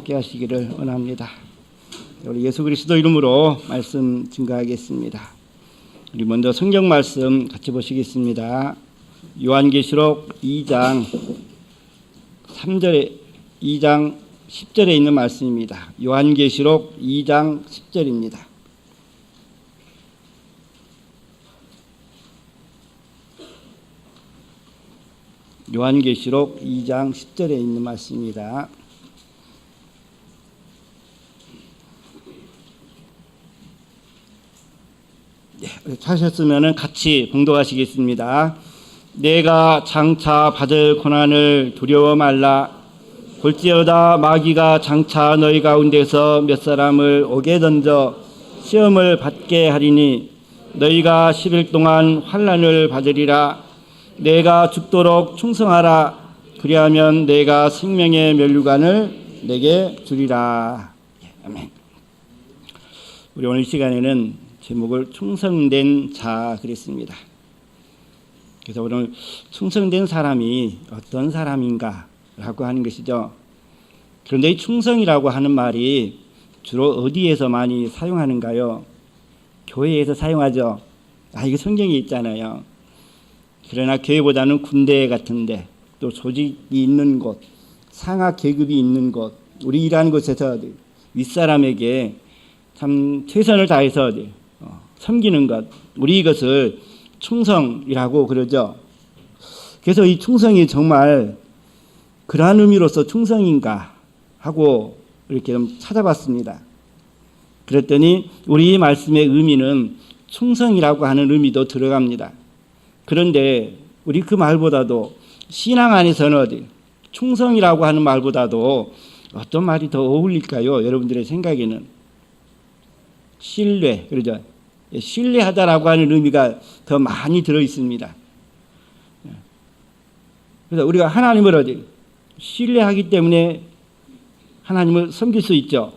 함께 하시기를 원합니다. 우리 예수 그리스도 이름으로 말씀 증거하겠습니다. 우리 먼저 성경 말씀 같이 보시겠습니다. 요한계시록 2장 10절에 있는 말씀입니다. 요한계시록 2장 10절입니다. 요한계시록 2장 10절에 있는 말씀입니다. 찾으셨으면 같이 봉독하시겠습니다. 내가 장차 받을 고난을 두려워 말라. 볼지어다 마귀가 장차 너희 가운데서 몇 사람을 옥에 던져 시험을 받게 하리니 너희가 10일 동안 환난을 받으리라. 내가 죽도록 충성하라. 그리하면 내가 생명의 면류관을 내게 주리라. 아멘. 우리 오늘 시간에는 제목을 충성된 자 그랬습니다. 그래서 오늘 충성된 사람이 어떤 사람인가라고 하는 것이죠. 그런데 이 충성이라고 하는 말이 주로 어디에서 많이 사용하는가요? 교회에서 사용하죠. 이거 성경에 있잖아요. 그러나 교회보다는 군대 같은데, 또 조직이 있는 곳, 상하 계급이 있는 곳, 우리 일하는 곳에서 윗사람에게 참 최선을 다해서 섬기는 것, 우리 이것을 충성이라고 그러죠. 그래서 이 충성이 정말 그러한 의미로서 충성인가 하고 이렇게 좀 찾아봤습니다. 그랬더니 우리 말씀의 의미는 충성이라고 하는 의미도 들어갑니다. 그런데 우리 그 말보다도 신앙 안에서는 충성이라고 하는 말보다도 어떤 말이 더 어울릴까요? 여러분들의 생각에는 신뢰, 그러죠? 신뢰하다라고 하는 의미가 더 많이 들어 있습니다. 그래서 우리가 하나님을 신뢰하기 때문에 하나님을 섬길 수 있죠.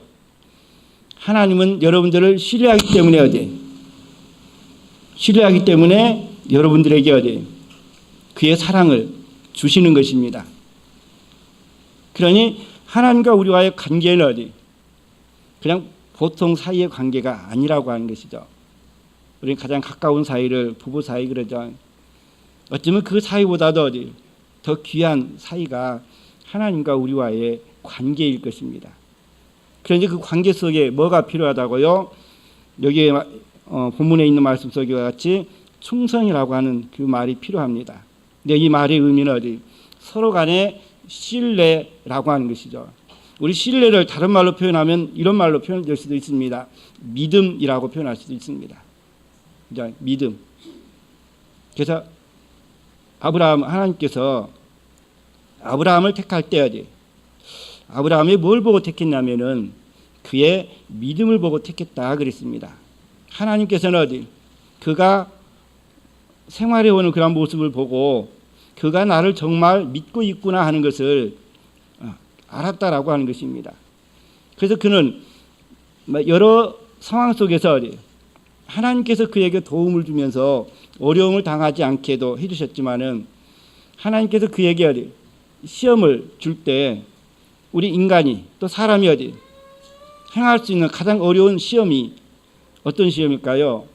하나님은 여러분들을 신뢰하기 때문에 여러분들에게 그의 사랑을 주시는 것입니다. 그러니 하나님과 우리와의 관계는 그냥 보통 사이의 관계가 아니라고 하는 것이죠. 우리는 가장 가까운 사이를 부부 사이 그러죠. 어쩌면 그 사이보다도 더 귀한 사이가 하나님과 우리와의 관계일 것입니다. 그런데 그 관계 속에 뭐가 필요하다고요? 여기에 본문에 있는 말씀 속에와 같이 충성이라고 하는 그 말이 필요합니다. 근데 이 말의 의미는 서로 간의 신뢰라고 하는 것이죠. 우리 신뢰를 다른 말로 표현하면 이런 말로 표현될 수도 있습니다. 믿음이라고 표현할 수도 있습니다. 그죠? 믿음. 그래서 하나님께서 아브라함을 택할 때 아브라함이 뭘 보고 택했냐면은 그의 믿음을 보고 택했다 그랬습니다. 하나님께서는 그가 생활해오는 그런 모습을 보고 그가 나를 정말 믿고 있구나 하는 것을 알았다라고 하는 것입니다. 그래서 그는 여러 상황 속에서 하나님께서 그에게 도움을 주면서 어려움을 당하지 않게도 해주셨지만은 하나님께서 그에게 시험을 줄 때 우리 인간이 또 사람이 행할 수 있는 가장 어려운 시험이 어떤 시험일까요?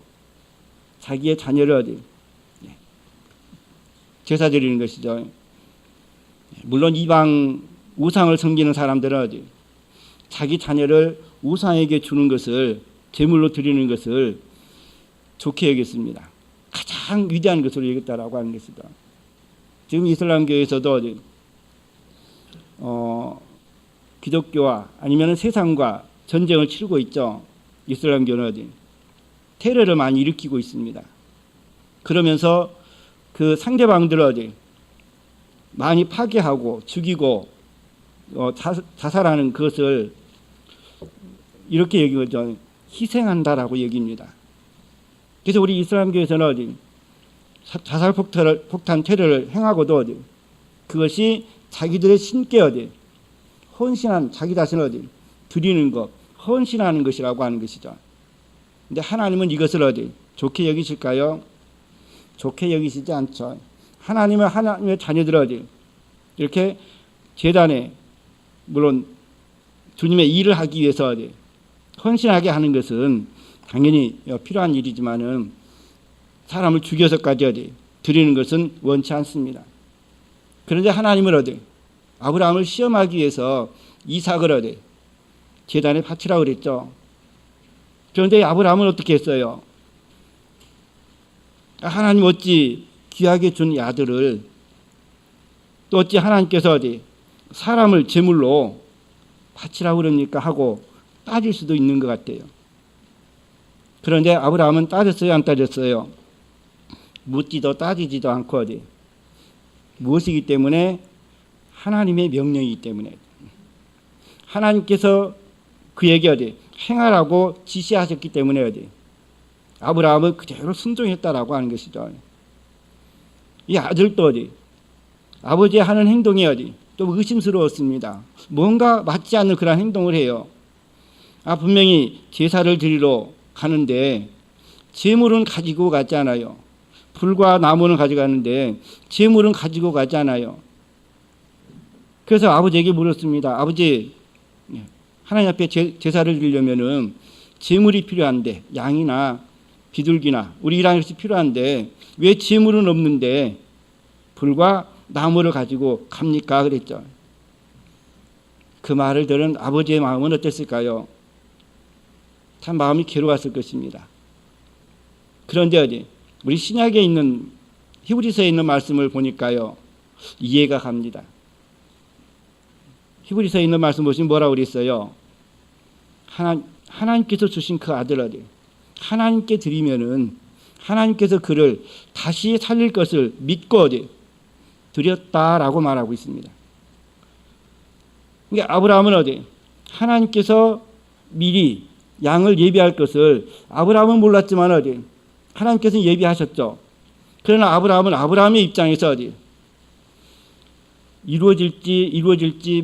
자기의 자녀를 제사 드리는 것이죠. 물론 이방 우상을 섬기는 사람들은 자기 자녀를 우상에게 주는 것을 제물로 드리는 것을 좋게 여겼습니다. 가장 위대한 것으로 여겼다라고 하는 것이다. 지금 이슬람교에서도 기독교와 아니면 세상과 전쟁을 치르고 있죠. 이슬람교는 테러를 많이 일으키고 있습니다. 그러면서 그 상대방들을 많이 파괴하고 죽이고 자살하는 그것을 이렇게 여기죠. 희생한다라고 여깁니다. 그래서 우리 이슬람교에서는 자살 폭탄 테러를 행하고도 그것이 자기들의 신께 헌신한 자기 자신을 드리는 것, 헌신하는 것이라고 하는 것이죠. 근데 하나님은 이것을 좋게 여기실까요? 좋게 여기시지 않죠. 하나님의 자녀들을 이렇게 제단에 물론 주님의 일을 하기 위해서 헌신하게 하는 것은 당연히 필요한 일이지만은 사람을 죽여서까지 드리는 것은 원치 않습니다. 그런데 하나님은 아브라함을 시험하기 위해서 이삭을 제단에 바치라고 그랬죠. 그런데 아브라함은 어떻게 했어요? 하나님 어찌 귀하게 준 이 아들을 또 어찌 하나님께서 사람을 제물로 바치라고 그럽니까 하고 따질 수도 있는 것 같아요. 그런데 아브라함은 따졌어요, 안 따졌어요? 묻지도 따지지도 않고 무엇이기 때문에? 하나님의 명령이기 때문에. 하나님께서 그에게 행하라고 지시하셨기 때문에 아브라함은 그대로 순종했다라고 하는 것이죠. 이 아들도 아버지의 하는 행동이 좀 의심스러웠습니다. 뭔가 맞지 않는 그런 행동을 해요. 분명히 제사를 드리러 가는데 제물은 가지고 가지 않아요. 불과 나무는 가져가는데 제물은 가지고 가지 않아요. 그래서 아버지에게 물었습니다. 아버지, 하나님 앞에 제사를 드리려면은 제물이 필요한데, 양이나 비둘기나 우리 일하는 것이 필요한데 왜 제물은 없는데 불과 나무를 가지고 갑니까? 그랬죠. 그 말을 들은 아버지의 마음은 어땠을까요? 참 마음이 괴로웠을 것입니다. 그런데 우리 신약에 있는 히브리서에 있는 말씀을 보니까요, 이해가 갑니다. 히브리서에 있는 말씀 보시면 뭐라고 그랬어요? 하나님께서 주신 그 아들을 하나님께 드리면은 하나님께서 그를 다시 살릴 것을 믿고 드렸다라고 말하고 있습니다. 그러니까 아브라함은 하나님께서 미리 양을 예비할 것을 아브라함은 몰랐지만 하나님께서는 예비하셨죠. 그러나 아브라함은 아브라함의 입장에서 이루어질지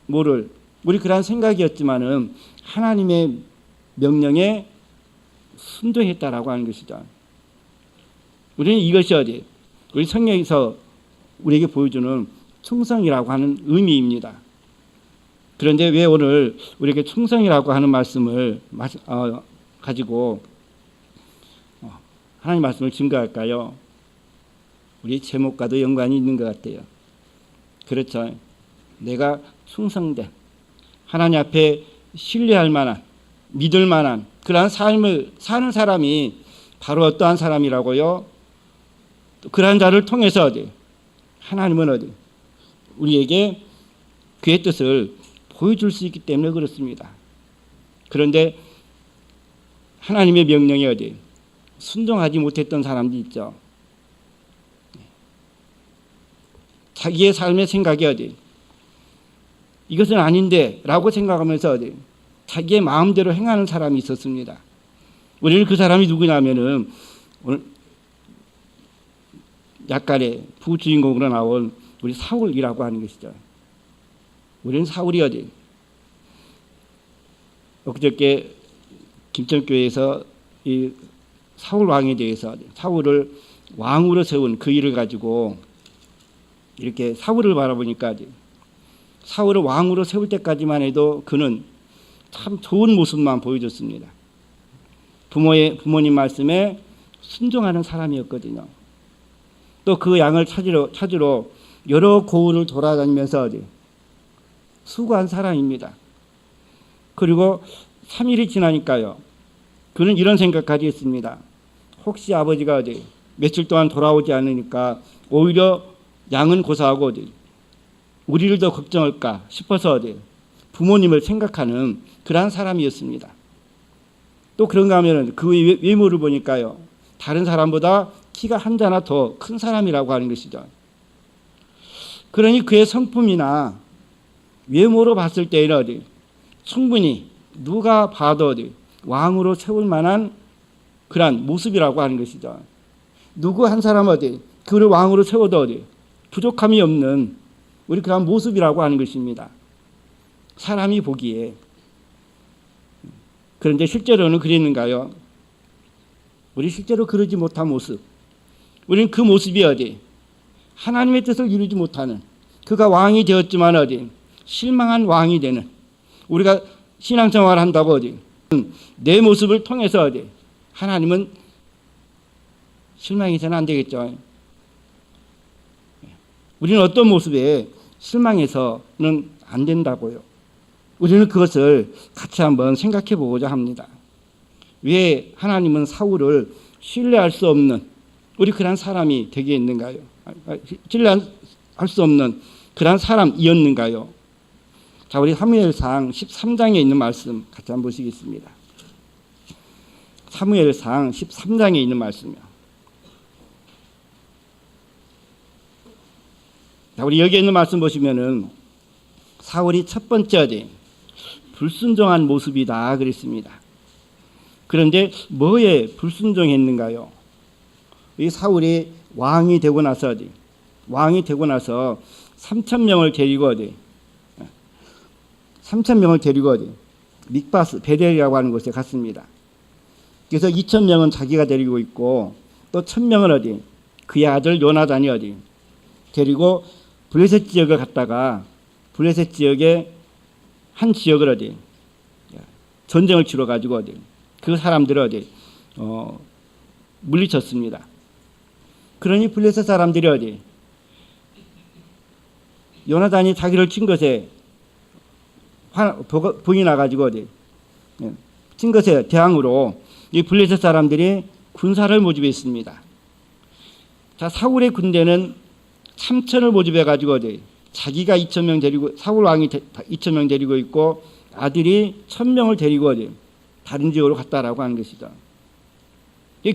모를 우리 그러한 생각이었지만은 하나님의 명령에 순종했다라고 하는 것이죠. 우리는 이것이 우리 성경에서 우리에게 보여주는 충성이라고 하는 의미입니다. 그런데 왜 오늘 우리에게 충성이라고 하는 말씀을 가지고 하나님 말씀을 증거할까요? 우리 제목과도 연관이 있는 것 같아요. 그렇죠. 내가 충성된 하나님 앞에 신뢰할 만한 믿을 만한 그러한 삶을 사는 사람이 바로 어떠한 사람이라고요? 그러한 자를 통해서 하나님은 우리에게 그의 뜻을 보여줄 수 있기 때문에 그렇습니다. 그런데 하나님의 명령에 순종하지 못했던 사람도 있죠. 자기의 삶의 생각이 이것은 아닌데 라고 생각하면서 자기의 마음대로 행하는 사람이 있었습니다. 우리는 그 사람이 누구냐면은 오늘 약간의 부주인공으로 나온 우리 사울이라고 하는 것이죠. 우리는 사울이 엊그저께 김천교회에서 이 사울 왕에 대해서 사울을 왕으로 세운 그 일을 가지고 이렇게 사울을 바라보니까 사울을 왕으로 세울 때까지만 해도 그는 참 좋은 모습만 보여줬습니다. 부모님 말씀에 순종하는 사람이었거든요. 또 그 양을 찾으러 여러 고을을 돌아다니면서 수고한 사람입니다. 그리고 3일이 지나니까요, 그는 이런 생각까지 했습니다. 혹시 아버지가 며칠 동안 돌아오지 않으니까 오히려 양은 고사하고 우리를 더 걱정할까 싶어서 부모님을 생각하는 그러한 사람이었습니다. 또 그런가 하면 그 외모를 보니까요, 다른 사람보다 키가 한 자나 더 큰 사람이라고 하는 것이죠. 그러니 그의 성품이나 외모로 봤을 때에는 충분히 누가 봐도 왕으로 세울 만한 그러한 모습이라고 하는 것이죠. 누구 한 사람 그를 왕으로 세워도 부족함이 없는 우리 그러한 모습이라고 하는 것입니다. 사람이 보기에. 그런데 실제로는 그랬는가요? 우리 실제로 그러지 못한 모습. 우리는 그 모습이 하나님의 뜻을 이루지 못하는, 그가 왕이 되었지만 실망한 왕이 되는, 우리가 신앙생활을 한다고 내 모습을 통해서 하나님은 실망해서는 안 되겠죠. 우리는 어떤 모습에 실망해서는 안 된다고요. 우리는 그것을 같이 한번 생각해 보고자 합니다. 왜 하나님은 사울을 신뢰할 수 없는 우리 그런 사람이 되게 있는가요? 신뢰할 수 없는 그런 사람이었는가요? 자, 우리 사무엘상 13장에 있는 말씀 같이 한번 보시겠습니다. 사무엘상 13장에 있는 말씀이요. 자, 우리 여기 있는 말씀 보시면은 사울이 첫 번째 불순종한 모습이다 그랬습니다. 그런데 뭐에 불순종했는가요? 이 사울이 왕이 되고 나서 3,000명을 데리고 3,000명을 데리고 믹바스 베델이라고 하는 곳에 갔습니다. 그래서 2,000명은 자기가 데리고 있고 또 1,000명은 그의 아들 요나단이 데리고 블레셋 지역을 갔다가 블레셋 지역의 한 지역을 전쟁을 치러 가지고 그 사람들을 물리쳤습니다. 그러니 블레셋 사람들이 요나단이 자기를 친 것에 분이 나가지고 친 것에 대항으로 이 블레셋 사람들이 군사를 모집했습니다. 자, 사울의 군대는 3,000을 모집해 가지고 자기가 2,000명 데리고 사울 왕이 2,000명 데리고 있고 아들이 1,000명을 데리고 다른 지역으로 갔다라고 하는 것이죠.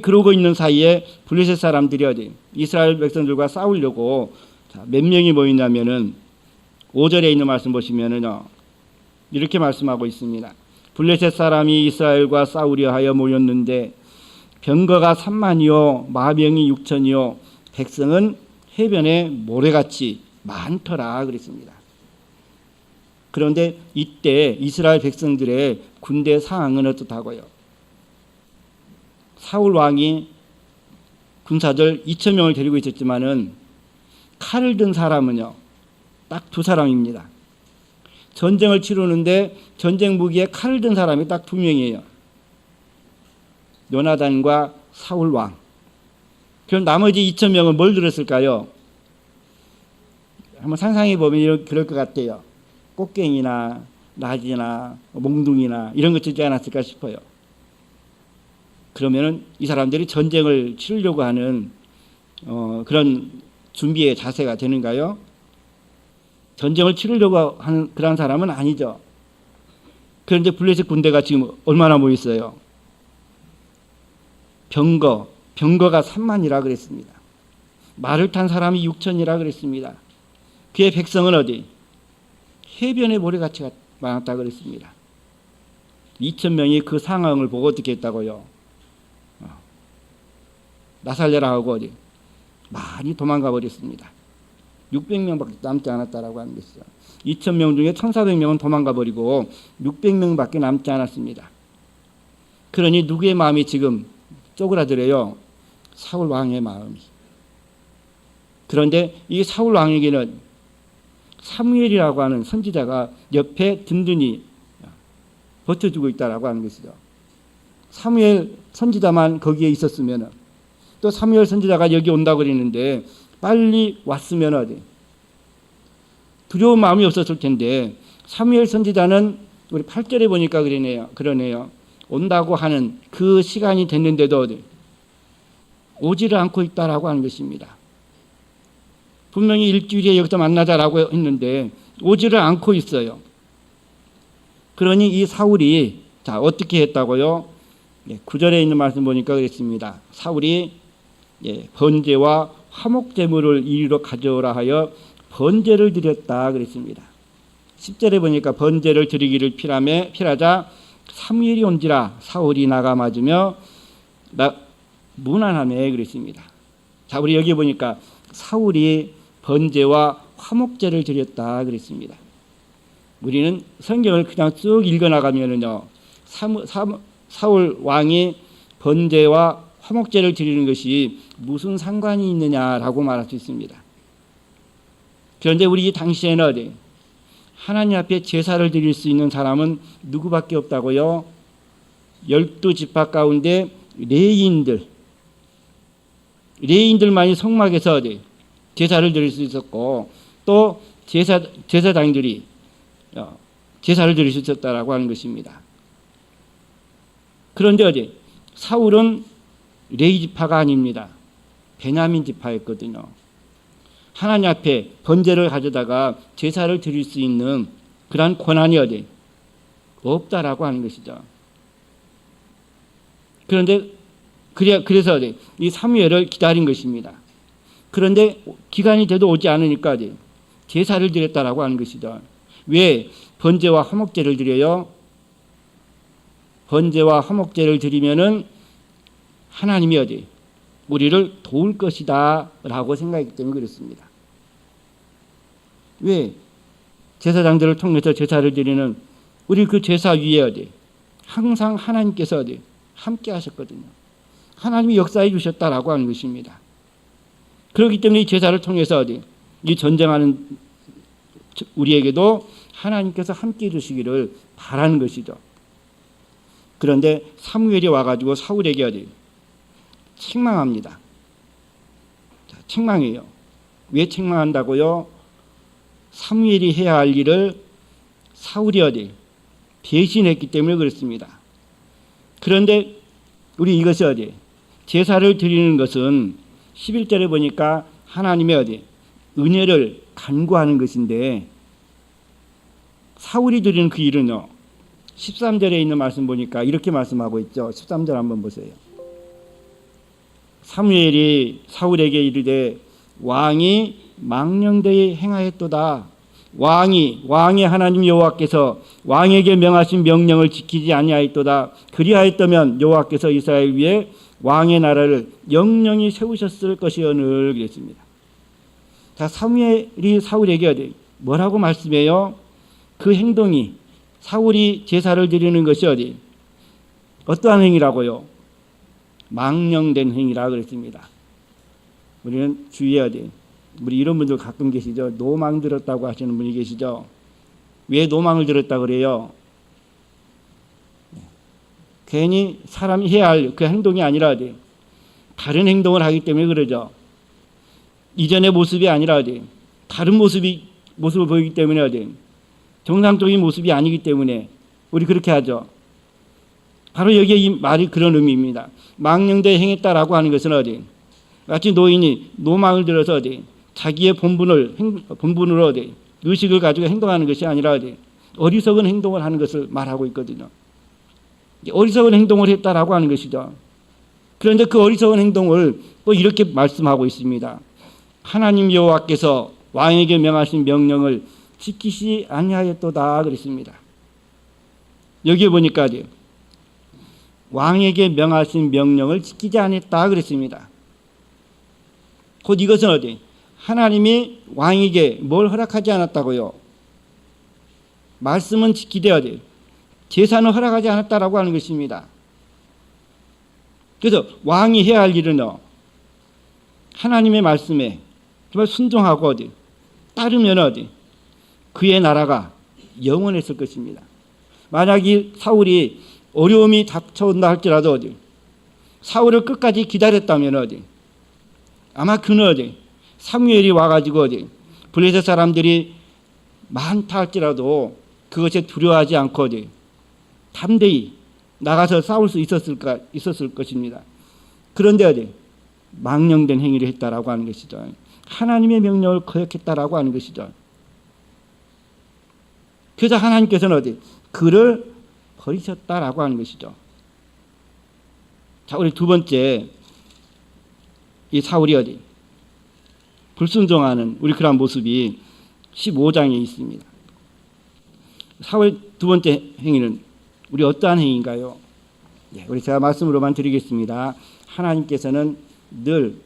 그러고 있는 사이에 블레셋 사람들이 이스라엘 백성들과 싸우려고 몇 명이 모였냐면은 5절에 있는 말씀 보시면은요 이렇게 말씀하고 있습니다. 블레셋 사람이 이스라엘과 싸우려 하여 모였는데 병거가 3만이요 마병이 6천이요 백성은 해변에 모래같이 많더라 그랬습니다. 그런데 이때 이스라엘 백성들의 군대 상황은 어떻다고요? 사울 왕이 군사들 2,000명을 데리고 있었지만은 칼을 든 사람은요 딱 2사람입니다. 전쟁을 치르는데 전쟁 무기에 칼을 든 사람이 딱 2명이에요. 요나단과 사울 왕. 그럼 나머지 2,000명은 뭘 들었을까요? 한번 상상해 보면 그럴 것 같아요. 꽃갱이나 나지나 몽둥이나 이런 것 주지 않았을까 싶어요. 그러면은 이 사람들이 전쟁을 치르려고 하는 그런 준비의 자세가 되는가요? 전쟁을 치르려고 하는 그런 사람은 아니죠. 그런데 블레셋 군대가 지금 얼마나 모였어요? 병거가 3만이라 그랬습니다. 말을 탄 사람이 6천이라 그랬습니다. 그의 백성은 어디? 해변에 모래같이 많았다 그랬습니다. 2,000명이 그 상황을 보고 어떻게 했다고요? 나살려라 하고 어디? 많이 도망가 버렸습니다. 600명밖에 남지 않았다라고 하는 것이죠. 2,000명 중에 1,400명은 도망가 버리고 600명밖에 남지 않았습니다. 그러니 누구의 마음이 지금 쪼그라들어요? 사울 왕의 마음이. 그런데 이 사울 왕에게는 사무엘이라고 하는 선지자가 옆에 든든히 버텨주고 있다라고 하는 것이죠. 사무엘 선지자만 거기에 있었으면 또 사무엘 선지자가 여기 온다고 그랬는데 빨리 왔으면 어디 두려운 마음이 없었을 텐데 사무엘 선지자는 우리 8절에 보니까 그러네요. 온다고 하는 그 시간이 됐는데도 어디 오지를 않고 있다라고 하는 것입니다. 분명히 일주일에 여기서 만나자라고 했는데 오지를 않고 있어요. 그러니 이 사울이 자 어떻게 했다고요? 9절에 있는 말씀 보니까 그랬습니다. 사울이 번제와 화목제물을 이리로 가져오라 하여 번제를 드렸다 그랬습니다. 10절에 보니까 번제를 드리기를 필하자 사무엘이 온지라 사울이 나가 맞으며 무난하네 그랬습니다. 자, 우리 여기 보니까 사울이 번제와 화목제를 드렸다 그랬습니다. 우리는 성경을 그냥 쭉 읽어나가면은요, 사울 왕이 번제와 화목제를 드리는 것이 무슨 상관이 있느냐라고 말할 수 있습니다. 그런데 우리 당시에는 하나님 앞에 제사를 드릴 수 있는 사람은 누구밖에 없다고요? 12지파 가운데 레위인들만이 성막에서 제사를 드릴 수 있었고, 또 제사장들이 제사를 드릴 수 있었다라고 하는 것입니다. 그런데 사울은 레위 지파가 아닙니다. 베냐민 지파였거든요. 하나님 앞에 번제를 가져다가 제사를 드릴 수 있는 그러한 권한이 없다라고 하는 것이죠. 그런데 그래서 이 사무엘을 기다린 것입니다. 그런데 기간이 돼도 오지 않으니까 제사를 드렸다라고 하는 것이죠. 왜 번제와 화목제를 드려요? 번제와 화목제를 드리면은 하나님이 우리를 도울 것이다라고 생각했기 때문에 그렇습니다. 왜 제사장들을 통해서 제사를 드리는 우리 그 제사 위에 항상 하나님께서 함께 하셨거든요. 하나님이 역사해 주셨다라고 하는 것입니다. 그렇기 때문에 이 제사를 통해서 이 전쟁하는 우리에게도 하나님께서 함께 해주시기를 바라는 것이죠. 그런데 사무엘이 와가지고 사울에게 책망합니다. 책망해요. 왜 책망한다고요? 사무엘이 해야 할 일을 사울이 대신했기 때문에 그렇습니다. 그런데 우리 이것이 제사를 드리는 것은 11절에 보니까 하나님의 은혜를 간구하는 것인데, 사울이 드리는 그 일은요, 13절에 있는 말씀 보니까 이렇게 말씀하고 있죠. 13절 한번 보세요. 사무엘이 사울에게 이르되 왕이 망령되이 행하였도다. 왕의 하나님 여호와께서 왕에게 명하신 명령을 지키지 아니하였도다. 그리하였다면 여호와께서 이스라엘 위에 왕의 나라를 영영히 세우셨을 것이오늘 그랬습니다. 자, 사무엘이 사울에게 뭐라고 말씀해요? 그 행동이, 사울이 제사를 드리는 것이 어떠한 행위라고요? 망령된 행위라 그랬습니다. 우리는 주의해야 돼. 우리 이런 분들 가끔 계시죠. 노망 들었다고 하시는 분이 계시죠. 왜 노망을 들었다 그래요? 괜히 사람이 해야 할 그 행동이 아니라 다른 행동을 하기 때문에 그러죠. 이전의 모습이 아니라 다른 모습을 보이기 때문에 정상적인 모습이 아니기 때문에 우리 그렇게 하죠. 바로 여기에 이 말이 그런 의미입니다. 망령되이 행했다라고 하는 것은 마치 노인이 노망을 들어서 자기의 본분으로 의식을 가지고 행동하는 것이 아니라 어리석은 행동을 하는 것을 말하고 있거든요. 어리석은 행동을 했다라고 하는 것이죠. 그런데 그 어리석은 행동을 또 이렇게 말씀하고 있습니다. 하나님 여호와께서 왕에게 명하신 명령을 지키시 아니하였도다 그랬습니다. 여기에 보니까 왕에게 명하신 명령을 지키지 않았다 그랬습니다. 곧 이것은 하나님이 왕에게 뭘 허락하지 않았다고요? 말씀은 지키되어야 돼요. 제사는 허락하지 않았다라고 하는 것입니다. 그래서 왕이 해야 할 일은 하나님의 말씀에 정말 순종하고 따르면 그의 나라가 영원했을 것입니다. 만약 이 사울이 어려움이 닥쳐온다 할지라도 사울을 끝까지 기다렸다면 아마 그는 사무엘이 와가지고 블레셋 사람들이 많다 할지라도 그것에 두려워하지 않고 담대히 나가서 싸울 수 있었을 것입니다. 그런데 망령된 행위를 했다라고 하는 것이죠. 하나님의 명령을 거역했다라고 하는 것이죠. 그래서 하나님께서는 그를 버리셨다라고 하는 것이죠. 자, 우리 두 번째, 이 사울이 불순종하는 우리 그런 모습이 15장에 있습니다. 사울 두 번째 행위는 우리 어떠한 행위인가요? 우리 제가 말씀으로만 드리겠습니다. 하나님께서는 늘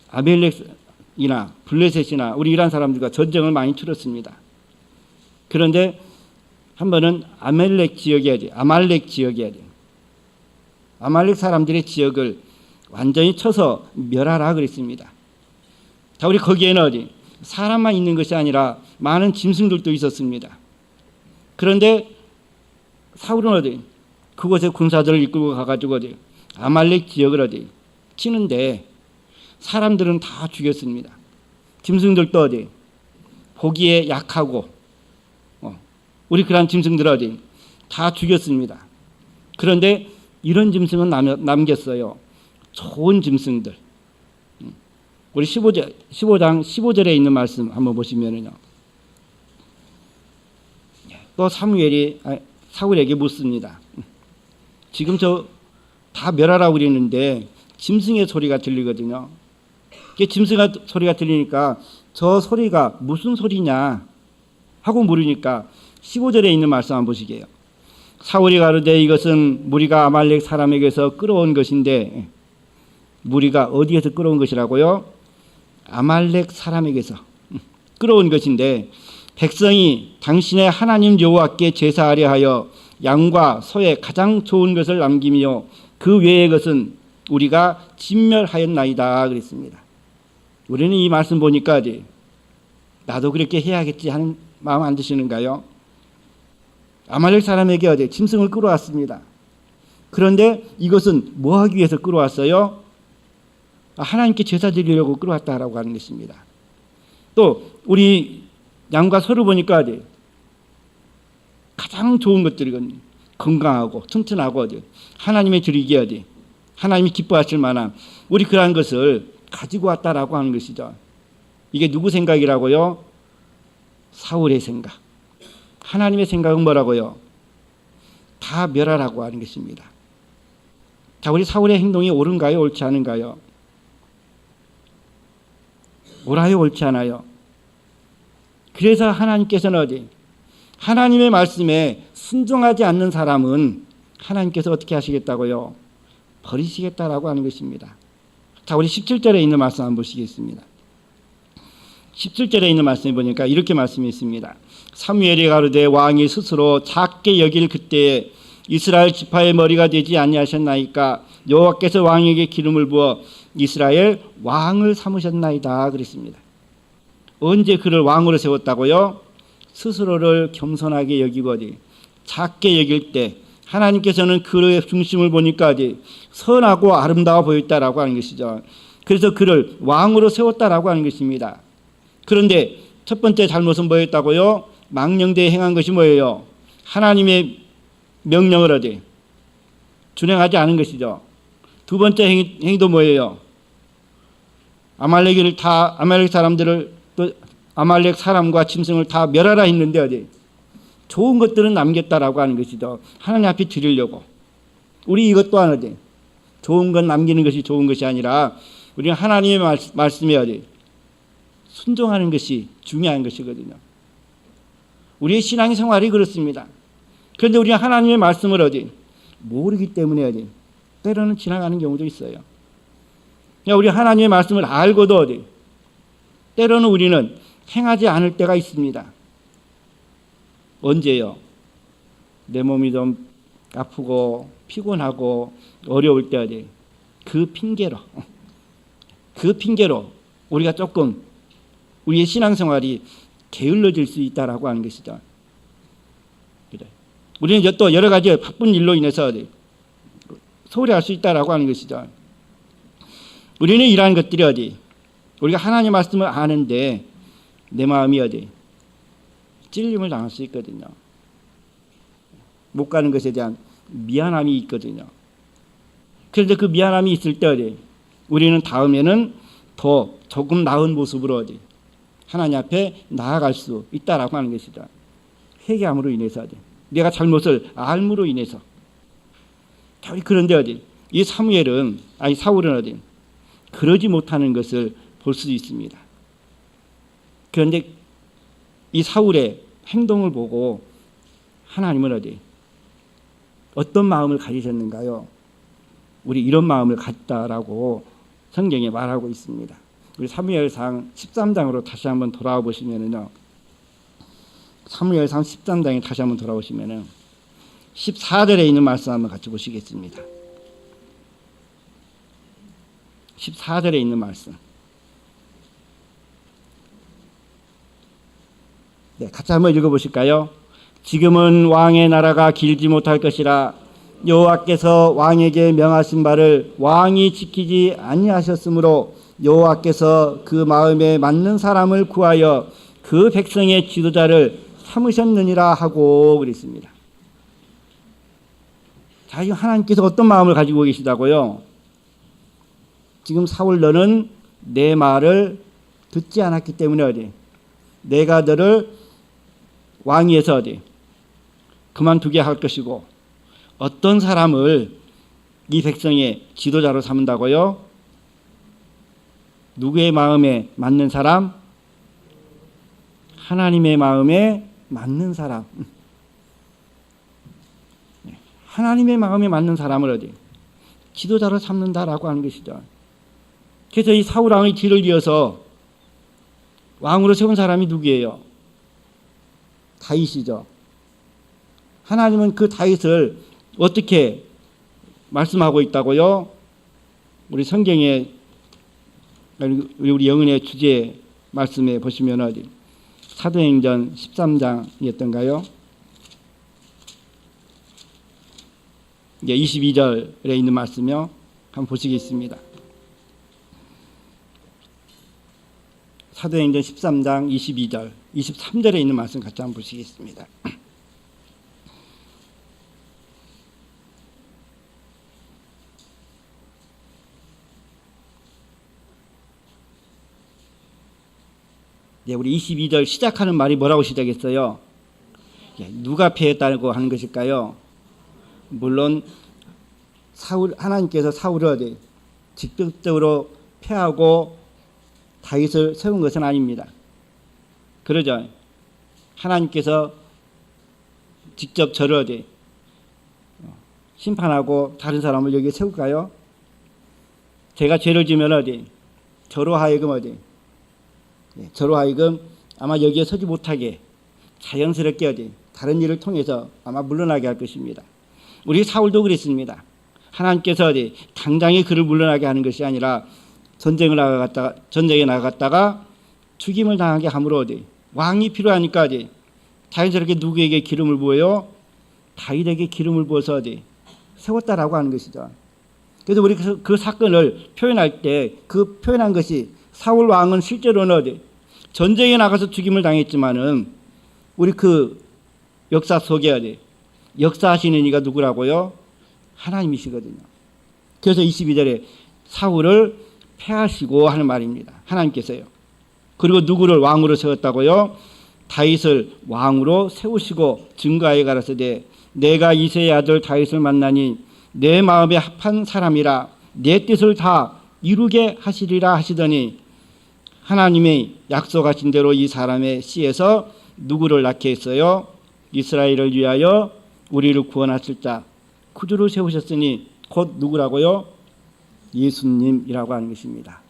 아멜렉이나 블레셋이나 우리 이란 사람들과 전쟁을 많이 치렀습니다. 그런데 한 번은 아말렉 지역이야 돼. 아말렉 사람들의 지역을 완전히 쳐서 멸하라 그랬습니다. 자, 우리 거기에는 사람만 있는 것이 아니라 많은 짐승들도 있었습니다. 그런데 사울은 어디 그곳에 군사들을 이끌고 가가지고 어디 아말렉 지역을 어디 치는데 사람들은 다 죽였습니다. 짐승들도 어디 보기에 약하고 우리 그런 짐승들 어디 다 죽였습니다. 그런데 이런 짐승은 남겼어요. 좋은 짐승들. 우리 15장 15절에 있는 말씀 한번 보시면은요. 또 사울에게 묻습니다. 지금 저 다 멸하라고 그러는데 짐승의 소리가 들리거든요. 짐승의 소리가 들리니까 저 소리가 무슨 소리냐 하고 물으니까 15절에 있는 말씀 한번 보시게요. 사울이 가로되 이것은 무리가 아말렉 사람에게서 끌어온 것인데, 무리가 어디에서 끌어온 것이라고요? 아말렉 사람에게서 끌어온 것인데, 백성이 당신의 하나님 여호와께 제사하려 하여 양과 소의 가장 좋은 것을 남기며 그 외의 것은 우리가 진멸하였나이다 그랬습니다. 우리는 이 말씀 보니까 나도 그렇게 해야겠지 하는 마음 안 드시는가요? 아말렉 사람에게 어제 짐승을 끌어왔습니다. 그런데 이것은 뭐 하기 위해서 끌어왔어요? 하나님께 제사 드리려고 끌어왔다라고 하는 것입니다. 또 우리 양과 소를 보니까 가장 좋은 것들이거든요. 건강하고 튼튼하고 하나님의 드리기에 하나님이 기뻐하실 만한 우리 그러한 것을 가지고 왔다라고 하는 것이죠. 이게 누구 생각이라고요? 사울의 생각. 하나님의 생각은 뭐라고요? 다 멸하라고 하는 것입니다. 자, 우리 사울의 행동이 옳은가요? 옳지 않은가요? 옳아요? 옳지 않아요? 그래서 하나님께서는 하나님의 말씀에 순종하지 않는 사람은 하나님께서 어떻게 하시겠다고요? 버리시겠다라고 하는 것입니다. 자, 우리 17절에 있는 말씀 한번 보시겠습니다. 17절에 있는 말씀을 보니까 이렇게 말씀이 있습니다. 사무엘이 가로되 왕이 스스로 작게 여길 그때에 이스라엘 지파의 머리가 되지 아니하셨나이까? 여호와께서 왕에게 기름을 부어 이스라엘 왕을 삼으셨나이다 그랬습니다. 언제 그를 왕으로 세웠다고요? 스스로를 겸손하게 여기고 작게 여길 때 하나님께서는 그의 중심을 보니까 선하고 아름다워 보였다라고 하는 것이죠. 그래서 그를 왕으로 세웠다라고 하는 것입니다. 그런데 첫 번째 잘못은 뭐였다고요? 망령되이 행한 것이 뭐예요? 하나님의 명령을 준행하지 않은 것이죠. 두 번째 행위도 뭐예요? 아말렉 사람들을 또 아말렉 사람과 짐승을 다 멸하라 했는데 좋은 것들은 남겼다라고 하는 것이죠. 하나님 앞에 드리려고. 우리 이것 또한 좋은 건 남기는 것이 좋은 것이 아니라 우리는 하나님의 말씀에 순종하는 것이 중요한 것이거든요. 우리의 신앙 생활이 그렇습니다. 그런데 우리가 하나님의 말씀을 모르기 때문에 때로는 지나가는 경우도 있어요. 우리 하나님의 말씀을 알고도 때로는 우리는 행하지 않을 때가 있습니다. 언제요? 내 몸이 좀 아프고 피곤하고 어려울 때 그 핑계로 우리가 조금 우리의 신앙생활이 게을러질 수 있다라고 하는 것이죠. 그래. 우리는 또 여러 가지 바쁜 일로 인해서 소홀히 할 수 있다라고 하는 것이죠. 우리는 이러한 것들이 우리가 하나님의 말씀을 아는데 내 마음이 찔림을 당할 수 있거든요. 못 가는 것에 대한 미안함이 있거든요. 그런데 그 미안함이 있을 때 우리는 다음에는 더 조금 나은 모습으로 하나님 앞에 나아갈 수 있다라고 하는 것이죠. 회개함으로 인해서 내가 잘못을 알므로 인해서. 그런데 이 사울은 그러지 못하는 것을 볼 수 있습니다. 그런데 이 사울의 행동을 보고 하나님은 어떤 마음을 가지셨는가요? 우리 이런 마음을 갖다라고 성경에 말하고 있습니다. 우리 사무엘상 13장으로 다시 한번 돌아와 보시면은요. 사무엘상 13장에 다시 한번 돌아오시면은 14절에 있는 말씀 한번 같이 보시겠습니다. 14절에 있는 말씀. 네, 같이 한번 읽어보실까요? 지금은 왕의 나라가 길지 못할 것이라 여호와께서 왕에게 명하신 바를 왕이 지키지 아니하셨으므로 여호와께서 그 마음에 맞는 사람을 구하여 그 백성의 지도자를 삼으셨느니라 하고 그랬습니다. 자, 지금 하나님께서 어떤 마음을 가지고 계시다고요? 지금 사울 너는 내 말을 듣지 않았기 때문에 어디? 내가 너를 왕위에서 어디? 그만두게 할 것이고 어떤 사람을 이 백성의 지도자로 삼는다고요? 누구의 마음에 맞는 사람? 하나님의 마음에 맞는 사람. 하나님의 마음에 맞는 사람을 어디? 지도자로 삼는다라고 하는 것이죠. 그래서 이 사울 왕의 뒤를 이어서 왕으로 세운 사람이 누구예요? 다윗이죠. 하나님은 그 다윗을 어떻게 말씀하고 있다고요? 우리 성경에 우리 영은의 주제 말씀에 보시면 어디? 사도행전 13장이었던가요? 22절에 있는 말씀이요. 한번 보시겠습니다. 사도행전 13장 22절, 23절에 있는 말씀 같이 한번 보시겠습니다. 네, 우리 22절 시작하는 말이 뭐라고 시작했어요? 누가 패했다고 하는 것일까요? 물론 하나님께서 사울을 어디 직접적으로 패하고 다윗을 세운 것은 아닙니다. 그러죠. 하나님께서 직접 저를 어디 심판하고 다른 사람을 여기에 세울까요? 제가 죄를 지면 어디 저로 하여금 어디 저로 하여금 아마 여기에 서지 못하게 자연스럽게 어디 다른 일을 통해서 아마 물러나게 할 것입니다. 우리 사울도 그랬습니다. 하나님께서 어디 당장에 그를 물러나게 하는 것이 아니라 전쟁에 나갔다가 죽임을 당하게 함으로 어디 왕이 필요하니까 어디 자연스럽게 누구에게 기름을 부어요? 다윗에게 기름을 부어서 어디 세웠다라고 하는 것이죠. 그래서 우리 그 사건을 표현할 때 그 표현한 것이 사울 왕은 실제로는 어디 전쟁에 나가서 죽임을 당했지만은 우리 그 역사 속에 어디 역사하시는 이가 누구라고요? 하나님이시거든요. 그래서 22절에 사울을 패하시고 하는 말입니다. 하나님께서요. 그리고 누구를 왕으로 세웠다고요? 다윗을 왕으로 세우시고 증거하여 가라사대 내가 이새의 아들 다윗을 만나니 내 마음에 합한 사람이라 내 뜻을 다 이루게 하시리라 하시더니 하나님의 약속하신 대로 이 사람의 씨에서 누구를 낳게 했어요? 이스라엘을 위하여 우리를 구원하실 자 구주를 세우셨으니 곧 누구라고요? 예수님이라고 하는 것입니다.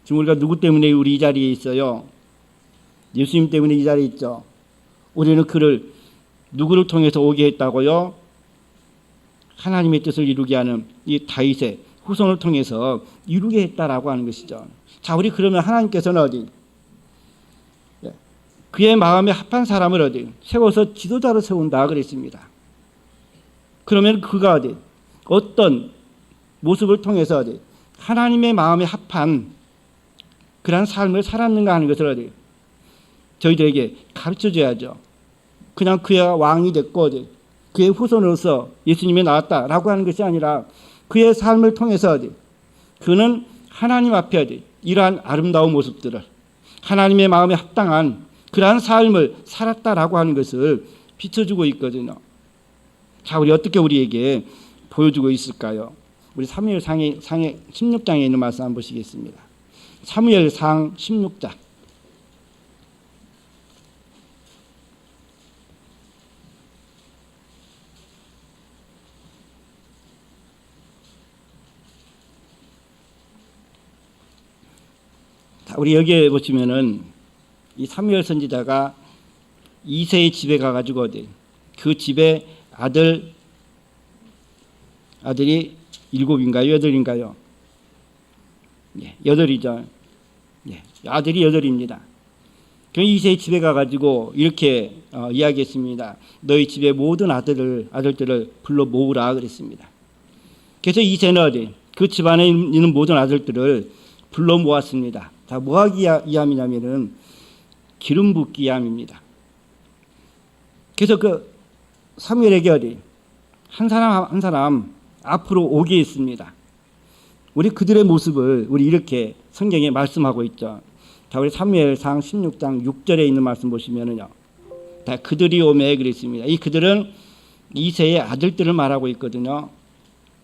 지금 우리가 누구 때문에 우리 이 자리에 있어요? 예수님 때문에 이 자리에 있죠. 우리는 그를 누구를 통해서 오게 했다고요? 하나님의 뜻을 이루게 하는 이 다윗의 후손을 통해서 이루게 했다라고 하는 것이죠. 자, 우리 그러면 하나님께서는 어디? 그의 마음에 합한 사람을 어디? 세워서 지도자로 세운다 그랬습니다. 그러면 그가 어디? 어떤 모습을 통해서 어디? 하나님의 마음에 합한 그러한 삶을 살았는가 하는 것을 어디? 저희들에게 가르쳐줘야죠. 그냥 그가 왕이 됐고 어디? 그의 후손으로서 예수님이 나왔다라고 하는 것이 아니라 그의 삶을 통해서 어디? 그는 하나님 앞에 어디? 이러한 아름다운 모습들을 하나님의 마음에 합당한 그러한 삶을 살았다라고 하는 것을 비춰주고 있거든요. 자, 우리 어떻게 우리에게 보여주고 있을까요? 우리 사무엘상의 16장에 있는 말씀 한번 보시겠습니다. 사무엘상 16장. 자, 우리 여기에 보시면은 이 사무엘 선지자가 이새의 집에 가가지고 어디 그 집에 아들이 7인가요? 8인가요? 예, 8이죠. 예, 아들이 8입니다. 그 이세의 집에 가가지고 이렇게 이야기했습니다. 너희 집의 모든 아들들을 불러 모으라 그랬습니다. 그래서 이세는 어디 그 집안에 있는 모든 아들들을 불러 모았습니다. 다 뭐하기 위함이냐면은 기름 붓기 위함입니다. 그래서 그 사무엘에게 어디 한 사람 한 사람 앞으로 오게 했습니다. 우리 그들의 모습을 우리 이렇게 성경에 말씀하고 있죠. 자, 우리 사무엘상 16장 6절에 있는 말씀 보시면은요. 다 그들이 오매 그랬습니다. 이 그들은 이새의 아들들을 말하고 있거든요.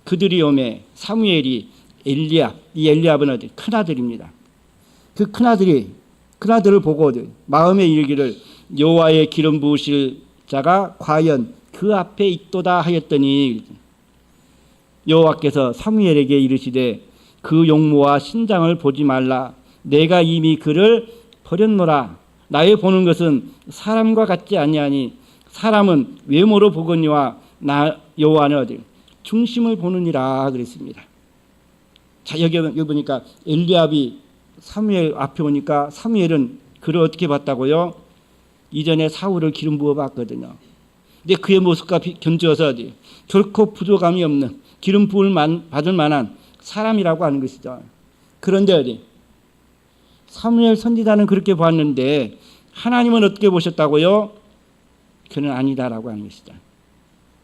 그들이 오매 사무엘이 엘리압, 이 엘리압은 어디 큰 아들입니다. 그 큰 아들을 보고 마음에 이르기를 여호와의 기름 부으실 자가 과연 그 앞에 있도다 하였더니 여호와께서 사무엘에게 이르시되 그 용모와 신장을 보지 말라. 내가 이미 그를 버렸노라. 나의 보는 것은 사람과 같지 아니하니 사람은 외모로 보거니와 나 여호와는 어디 중심을 보느니라 그랬습니다. 자, 여기 보니까 엘리압이 사무엘 앞에 오니까 사무엘은 그를 어떻게 봤다고요? 이전에 사울을 기름 부어 봤거든요. 근데 그의 모습과 견주어서 어디 결코 부족함이 없는 기름 부을 받을 만한 사람이라고 하는 것이죠. 그런데 어디 사무엘 선지자는 그렇게 봤는데 하나님은 어떻게 보셨다고요? 그는 아니다라고 하는 것이죠.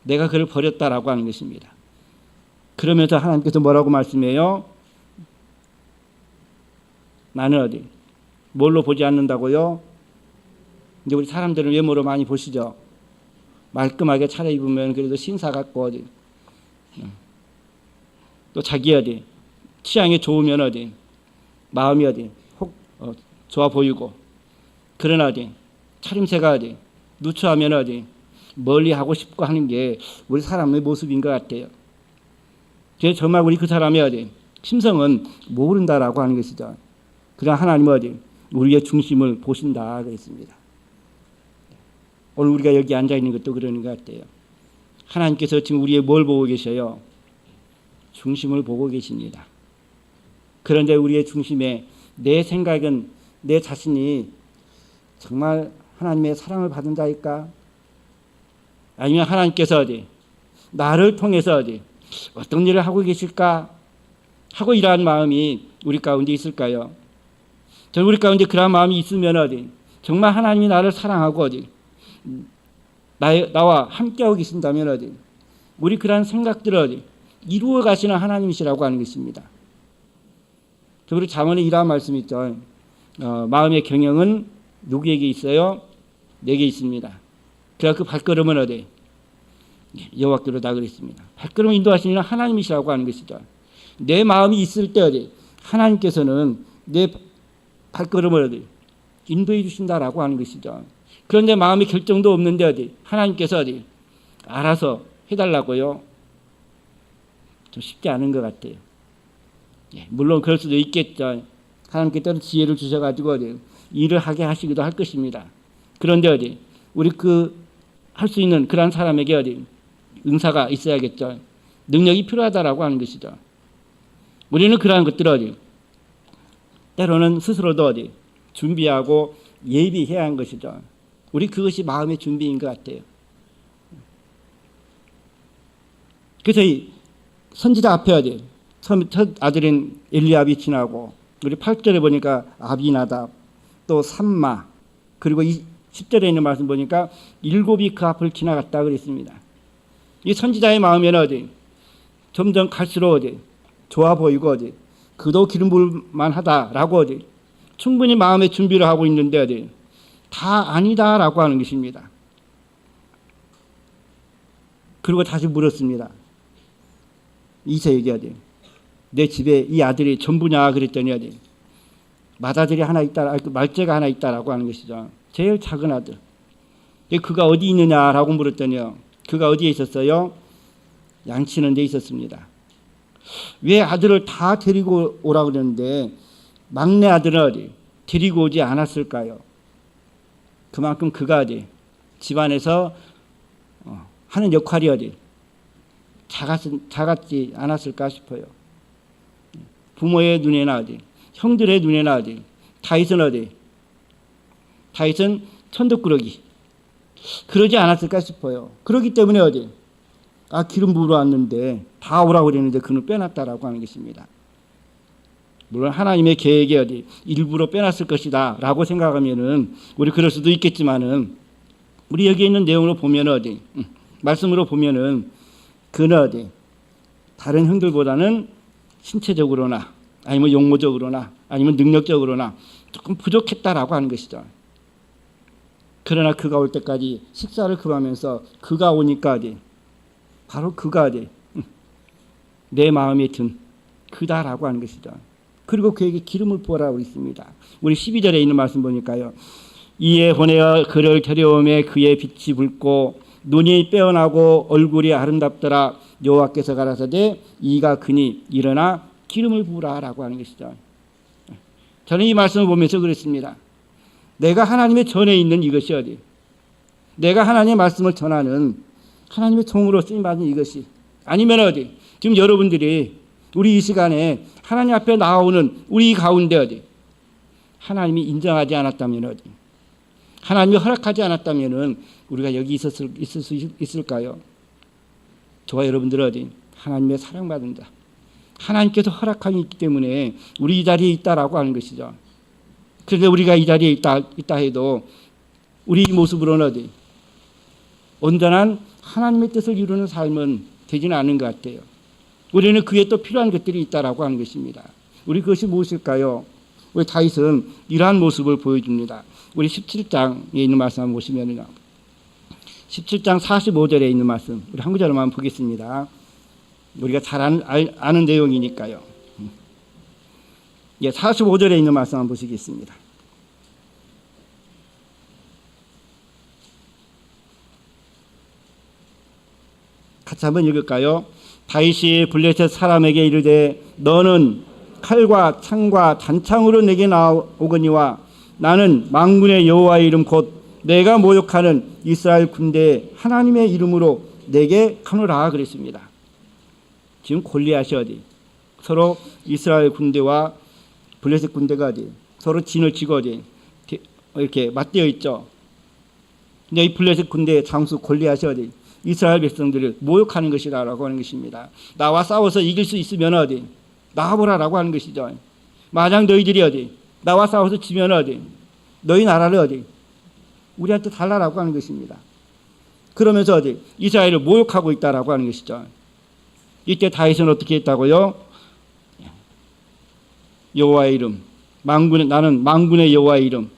내가 그를 버렸다라고 하는 것입니다. 그러면서 하나님께서 뭐라고 말씀해요? 나는 어디 뭘로 보지 않는다고요? 이제 우리 사람들은 외모로 많이 보시죠. 말끔하게 차려입으면 그래도 신사 같고 어디 또 자기 어디 취향이 좋으면 어디 마음이 어디 좋아 보이고 그러나 어디 차림새가 어디 누추하면 어디 멀리 하고 싶고 하는 게 우리 사람의 모습인 것 같아요. 그래서 정말 우리 그 사람의 어디 심성은 모른다라고 하는 것이죠. 그러나 하나님은 어디 우리의 중심을 보신다 그랬습니다. 오늘 우리가 여기 앉아 있는 것도 그러는 것 같아요. 하나님께서 지금 우리의 뭘 보고 계셔요? 중심을 보고 계십니다. 그런데 우리의 중심에 내 생각은 내 자신이 정말 하나님의 사랑을 받은 자일까? 아니면 하나님께서 어디 나를 통해서 어디 어떤 일을 하고 계실까? 하고 이러한 마음이 우리 가운데 있을까요? 저는 우리 가운데 그러한 마음이 있으면 어디 정말 하나님이 나를 사랑하고 어디 나와 함께하고 계신다면 어디 우리 그러한 생각들을 어디 이루어 가시는 하나님이시라고 하는 것입니다. 우리 잠언에 이러한 말씀이 있죠. 마음의 경영은 누구에게 있어요? 내게 있습니다. 그래서 그 발걸음은 어디? 여호와께로다 그랬습니다. 발걸음을 인도하시는 하나님이시라고 하는 것이죠. 내 마음이 있을 때 어디? 하나님께서는 내 발걸음을 어디? 인도해 주신다라고 하는 것이죠. 그런데 마음의 결정도 없는데 어디? 하나님께서 어디? 알아서 해달라고요? 좀 쉽지 않은 것 같아요. 물론 그럴 수도 있겠죠. 하나님께서 지혜를 주셔가지고 어디? 일을 하게 하시기도 할 것입니다. 그런데 어디? 우리 할 수 있는 그런 사람에게 어디? 은사가 있어야겠죠. 능력이 필요하다라고 하는 것이죠. 우리는 그러한 것들을 어디? 때로는 스스로도 어디? 준비하고 예비해야 하는 것이죠. 우리 그것이 마음의 준비인 것 같아요. 그래서 이 선지자 앞에 어디? 첫 아들인 엘리압이 지나고 우리 8절에 보니까 아비나답 또 삼마 그리고 10절에 있는 말씀 보니까 7이 그 앞을 지나갔다 그랬습니다. 이 선지자의 마음에는 어디? 점점 갈수록 어디? 좋아 보이고 어디? 그도 기름 부을만 하다라고 어디? 충분히 마음의 준비를 하고 있는데 어디? 다 아니다라고 하는 것입니다. 그리고 다시 물었습니다. 이세에게 어디? 내 집에 이 아들이 전부냐 그랬더니 어디? 맏아들이 하나 있다, 말째가 하나 있다라고 하는 것이죠. 제일 작은 아들. 그가 어디 있느냐라고 물었더니요. 그가 어디에 있었어요? 양치는 데 있었습니다. 왜 아들을 다 데리고 오라고 그랬는데 막내 아들은 어디? 데리고 오지 않았을까요? 그만큼 그가 어디? 집안에서 하는 역할이 어디? 작았지 않았을까 싶어요. 부모의 눈에나 어디? 형들의 눈에나 어디? 다윗은 어디? 다윗은 천덕꾸러기 그러지 않았을까 싶어요. 그렇기 때문에 기름 부으러 왔는데 다 오라고 그랬는데 그는 빼놨다라고 하는 것입니다. 물론 하나님의 계획에 일부러 빼놨을 것이다 라고 생각하면은 우리 그럴 수도 있겠지만은 우리 여기 있는 내용으로 보면 말씀으로 보면은 그는 다른 형들보다는 신체적으로나 아니면 용모적으로나 아니면 능력적으로나 조금 부족했다라고 하는 것이죠. 그러나 그가 올 때까지 식사를 금하면서 그가 오니까 바로 그가 내 마음에 든 그다라고 하는 것이죠. 그리고 그에게 기름을 부어라고 있습니다. 우리 12절에 있는 말씀 보니까요. 이에 보내어 그를 데려오매 그의 빛이 붉고 눈이 빼어나고 얼굴이 아름답더라. 여호와께서 가라사대 이가 그니 일어나 기름을 부으라라고 하는 것이죠. 저는 이 말씀을 보면서 그랬습니다. 내가 하나님의 전에 있는 이것이 내가 하나님의 말씀을 전하는 하나님의 종으로 쓰임받은 이것이 아니면 지금 여러분들이 우리 이 시간에 하나님 앞에 나오는 우리 가운데 하나님이 인정하지 않았다면 하나님이 허락하지 않았다면 우리가 여기 있을 수 있을까요? 저와 여러분들은 하나님의 사랑받은 자 하나님께서 허락함이 있기 때문에 우리 이 자리에 있다라고 하는 것이죠. 그런데 우리가 이 자리에 있다 해도 우리 모습으로는 온전한 하나님의 뜻을 이루는 삶은 되지는 않은 것 같아요. 우리는 그에 또 필요한 것들이 있다라고 하는 것입니다. 우리 그것이 무엇일까요? 우리 다윗은 이러한 모습을 보여줍니다. 우리 17장에 있는 말씀 한번 보시면요. 17장 45절에 있는 말씀 우리 한 구절만 보겠습니다. 우리가 잘 아는 내용이니까요. 45절에 있는 말씀 한번 보시겠습니다. 같이 한번 읽을까요? 다윗이 블레셋 사람에게 이르되 너는 칼과 창과 단창으로 내게 나오거니와 나는 만군의 여호와의 이름 곧 내가 모욕하는 이스라엘 군대의 하나님의 이름으로 내게 가노라 그랬습니다. 지금 골리앗이 서로 이스라엘 군대와 블레셋 군대가 서로 진을 치고 이렇게 맞대어 있죠. 근데 이 블레셋 군대의 장수 골리앗이 이스라엘 백성들을 모욕하는 것이라고 하는 것입니다. 나와 싸워서 이길 수 있으면 나와보라라고 하는 것이죠. 만약 너희들이 나와 싸워서 지면 너희 나라를 우리한테 달라라고 하는 것입니다. 그러면서 이스라엘을 모욕하고 있다라고 하는 것이죠. 이때 다윗은 어떻게 했다고요? 여호와의 이름, 나는 만군의 여호와의 이름,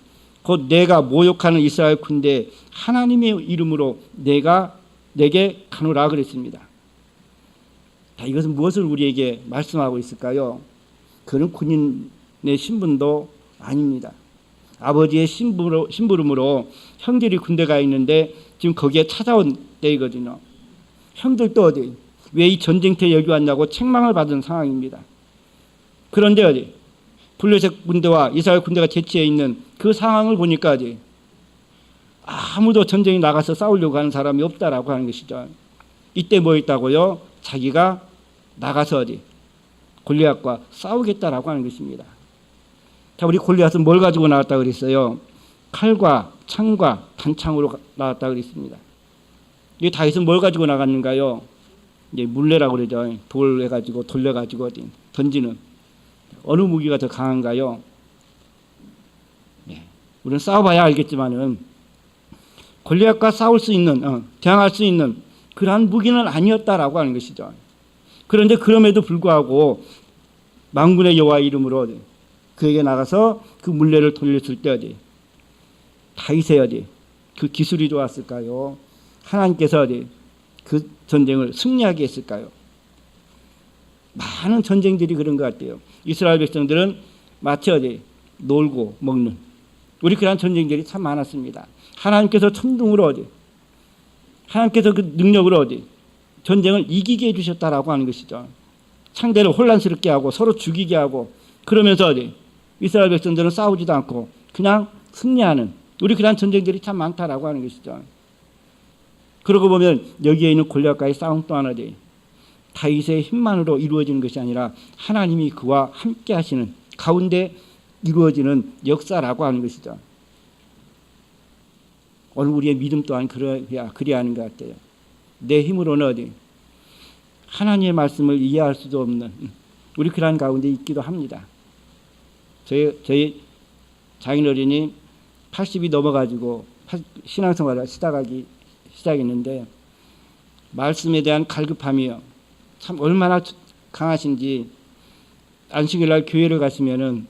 곧 내가 모욕하는 이스라엘 군대 하나님의 이름으로 내게 가노라 그랬습니다. 이것은 무엇을 우리에게 말씀하고 있을까요? 그는 군인의 신분도 아닙니다. 아버지의 심부름으로 형들이 군대가 있는데 지금 거기에 찾아온 때이거든요. 형들도 왜 이 전쟁터에 여기 왔냐고 책망을 받은 상황입니다. 그런데 블레셋 군대와 이스라엘 군대가 대치해 있는 그 상황을 보니까 아무도 전쟁에 나가서 싸우려고 하는 사람이 없다라고 하는 것이죠. 이때 뭐 있다고요? 자기가 나가서 골리앗과 싸우겠다라고 하는 것입니다. 자, 우리 골리앗은 뭘 가지고 나왔다고 그랬어요? 칼과 창과 단창으로 나왔다고 그랬습니다. 이 다윗은 뭘 가지고 나갔는가요? 이제 물레라고 그러죠. 돌 해가지고 돌려가지고 던지는 어느 무기가 더 강한가요? 우리는 싸워봐야 알겠지만은 골리앗과 싸울 수 있는, 대항할 수 있는 그러한 무기는 아니었다라고 하는 것이죠. 그런데 그럼에도 불구하고 만군의 여호와 이름으로 그에게 나가서 그 물레를 돌렸을 때 다윗의 그 기술이 좋았을까요? 하나님께서 그 전쟁을 승리하게 했을까요? 많은 전쟁들이 그런 것 같아요. 이스라엘 백성들은 마치 놀고 먹는 우리 그런 전쟁들이 참 많았습니다. 하나님께서 천둥으로 하나님께서 그 능력으로 전쟁을 이기게 해주셨다라고 하는 것이죠. 상대를 혼란스럽게 하고 서로 죽이게 하고 그러면서 이스라엘 백성들은 싸우지도 않고 그냥 승리하는 우리 그런 전쟁들이 참 많다라고 하는 것이죠. 그러고 보면 여기에 있는 골리앗과의 싸움 또한 다윗의 힘만으로 이루어지는 것이 아니라 하나님이 그와 함께 하시는 가운데 이루어지는 역사라고 하는 것이죠. 오늘 우리의 믿음 또한 그래야 하는 것 같아요. 내 힘으로는 어디 하나님의 말씀을 이해할 수도 없는 우리 그런 가운데 있기도 합니다. 저희 장인어른이 80이 넘어가지고 신앙생활을 시작했는데 말씀에 대한 갈급함이요. 참 얼마나 강하신지 안식일날 교회를 가시면은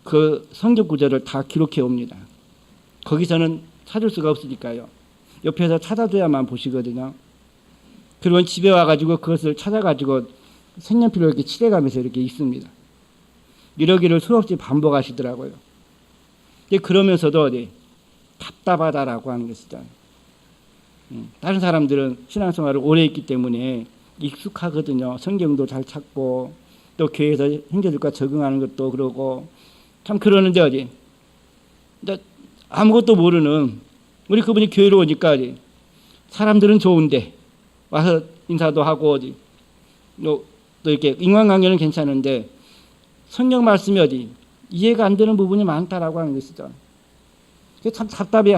그 성경 구절을 다 기록해 옵니다. 거기서는 찾을 수가 없으니까요. 옆에서 찾아줘야만 보시거든요. 그러면 집에 와가지고 그것을 찾아가지고 색연필로 이렇게 칠해가면서 이렇게 읽습니다. 이러기를 수없이 반복하시더라고요. 그러면서도 어디 답답하다라고 하는 것이죠. 다른 사람들은 신앙생활을 오래 했기 때문에 익숙하거든요. 성경도 잘 찾고 또 교회에서 형제들과 적응하는 것도 그러고 참 그러는데 어디 아무것도 모르는 우리 그분이 교회로 오니까 어디 사람들은 좋은데 와서 인사도 하고 어디 또 이렇게 인간관계는 괜찮은데 성경 말씀이 어디 이해가 안 되는 부분이 많다라고 하는 것이죠. 참 답답해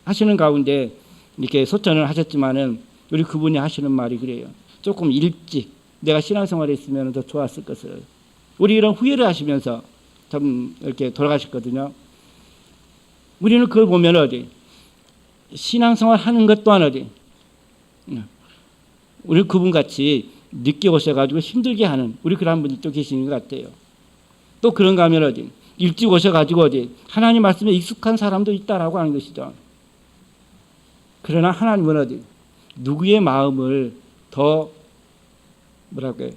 하시는 가운데 이렇게 소천을 하셨지만은 우리 그분이 하시는 말이 그래요. 조금 일찍 내가 신앙생활에 있으면 더 좋았을 것을. 우리 이런 후회를 하시면서 좀 이렇게 돌아가셨거든요. 우리는 그걸 보면 어디 신앙생활 하는 것 또한 어디 우리 그분같이 늦게 오셔가지고 힘들게 하는 우리 그런 분이 또 계시는 것 같아요. 또 그런가 하면 어디 일찍 오셔가지고 어디 하나님 말씀에 익숙한 사람도 있다라고 하는 것이죠. 그러나 하나님은 어디 누구의 마음을 더 뭐랄까요?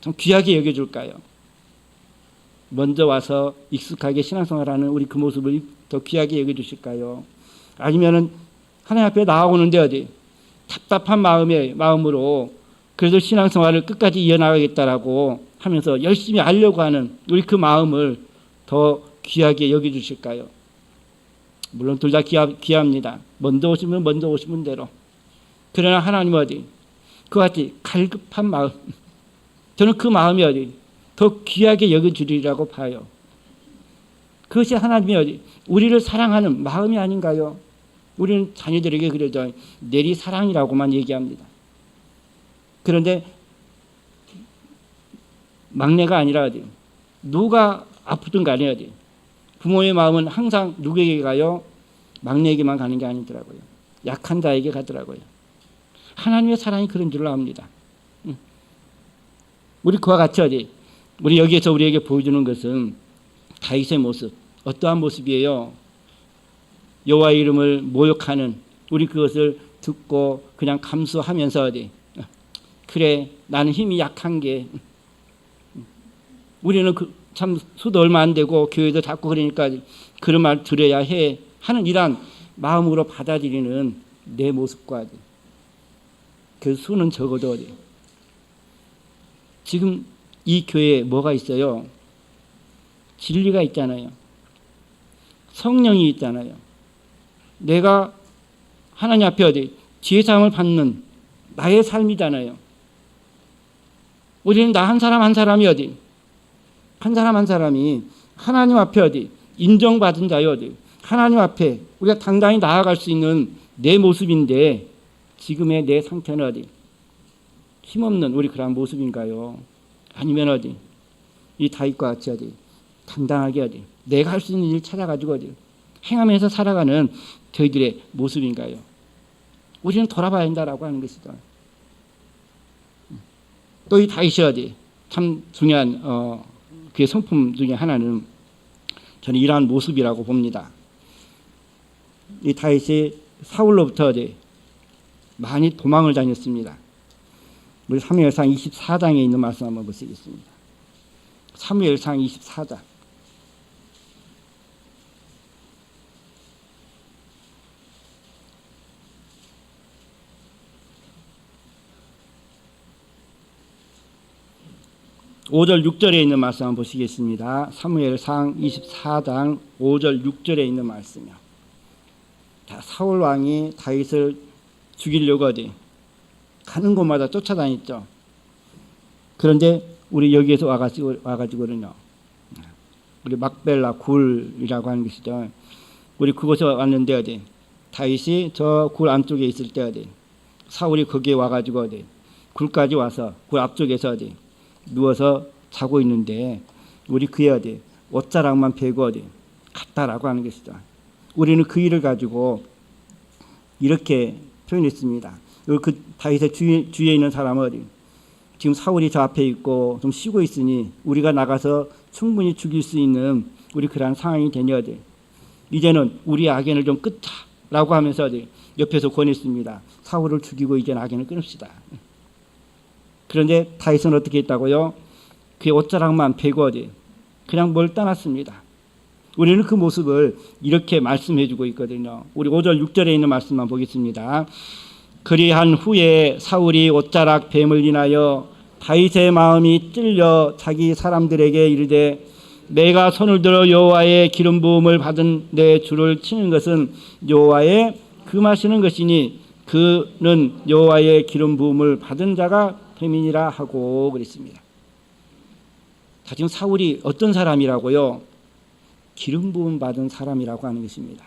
좀 귀하게 여겨줄까요? 먼저 와서 익숙하게 신앙생활하는 우리 그 모습을 더 귀하게 여겨주실까요? 아니면은 하나님 앞에 나아오는데 어디 답답한 마음으로 그래도 신앙생활을 끝까지 이어나가겠다라고 하면서 열심히 알려고 하는 우리 그 마음을 더 귀하게 여겨주실까요? 물론 둘 다 귀합니다. 먼저 오시면 먼저 오시는 대로. 그러나 하나님은 어디 그와 같이 갈급한 마음, 저는 그 마음이 어디 더 귀하게 여겨주리라고 봐요. 그것이 하나님이 어디 우리를 사랑하는 마음이 아닌가요? 우리는 자녀들에게 그래도 내리 사랑이라고만 얘기합니다. 그런데 막내가 아니라 어디 누가 아프든 간에 어디 부모의 마음은 항상 누구에게 가요? 막내에게만 가는 게 아니더라고요. 약한 자에게 가더라고요. 하나님의 사랑이 그런 줄로 압니다. 우리 그와 같이 어디 우리 여기에서 우리에게 보여주는 것은 다윗의 모습. 어떠한 모습이에요? 여호와의 이름을 모욕하는 우리 그것을 듣고 그냥 감수하면서 어디 그래 나는 힘이 약한 게 우리는 참 수도 얼마 안 되고 교회도 자꾸 그러니까 그런 말 들어야 해 하는 이런 마음으로 받아들이는 내 모습과 그 수는 적어도 어디 지금 이 교회에 뭐가 있어요? 진리가 있잖아요. 성령이 있잖아요. 내가 하나님 앞에 어디 제사함을 받는 나의 삶이잖아요. 우리는 나 한 사람 한 사람이 어디 한 사람 한 사람이 하나님 앞에 어디 인정받은 자요 어디 하나님 앞에 우리가 당당히 나아갈 수 있는 내 모습인데 지금의 내 상태는 어디 힘없는 우리 그런 모습인가요? 아니면 어디 이 다윗과 같이 어디 당당하게 어디 내가 할 수 있는 일 찾아가지고 어디 행하면서 살아가는 저희들의 모습인가요? 우리는 돌아봐야 한다라고 하는 것이죠. 또 이 다윗이 어디 참 중요한 그의 성품 중에 하나는 저는 이러한 모습이라고 봅니다. 이 다윗이 사울로부터 어디 많이 도망을 다녔습니다. 우리 사무엘상 24장에 있는 말씀 한번 보시겠습니다. 사무엘상 24장. (5절) (6절에) 있는 말씀 한번 보시겠습니다. 사무엘상 24장 5절 6절에 있는 말씀이요. 사울 왕이 다윗을 죽이려고 어디 가는 곳마다 쫓아다녔죠. 그런데 우리 여기에서 와가지고는요, 우리 막벨라 굴이라고 하는 것이죠. 우리 그곳에 왔는데 어디 다윗이 저 굴 안쪽에 있을 때 어디 사울이 거기에 와가지고 어디 굴까지 와서 굴 앞쪽에서 어디 누워서 자고 있는데 우리 그의 어디 옷자락만 베고 어디 갔다라고 하는 것이죠. 우리는 그 일을 가지고 이렇게 표현했습니다. 그 다윗의 주위에 있는 사람은 어디 지금 사울이 저 앞에 있고 좀 쉬고 있으니 우리가 나가서 충분히 죽일 수 있는 우리 그러한 상황이 되니 어디 이제는 우리 악연을 좀 끊자라고 하면서 어디 옆에서 권했습니다. 사울을 죽이고 이제는 악연을 끊읍시다. 그런데 다윗은 어떻게 했다고요? 그의 옷자락만 베고 어디 그냥 뭘 떠났습니다. 우리는 그 모습을 이렇게 말씀해 주고 있거든요. 우리 5절 6절에 있는 말씀만 보겠습니다. 그리한 후에 사울이 옷자락 뱀을 인하여 다윗의 마음이 찔려 자기 사람들에게 이르되 내가 손을 들어 여호와의 기름 부음을 받은 내 주를 치는 것은 여호와의 금하시는 것이니 그는 여호와의 기름 부음을 받은 자가 됨이니라 하고 그랬습니다. 자, 지금 사울이 어떤 사람이라고요? 기름 부음 받은 사람이라고 하는 것입니다.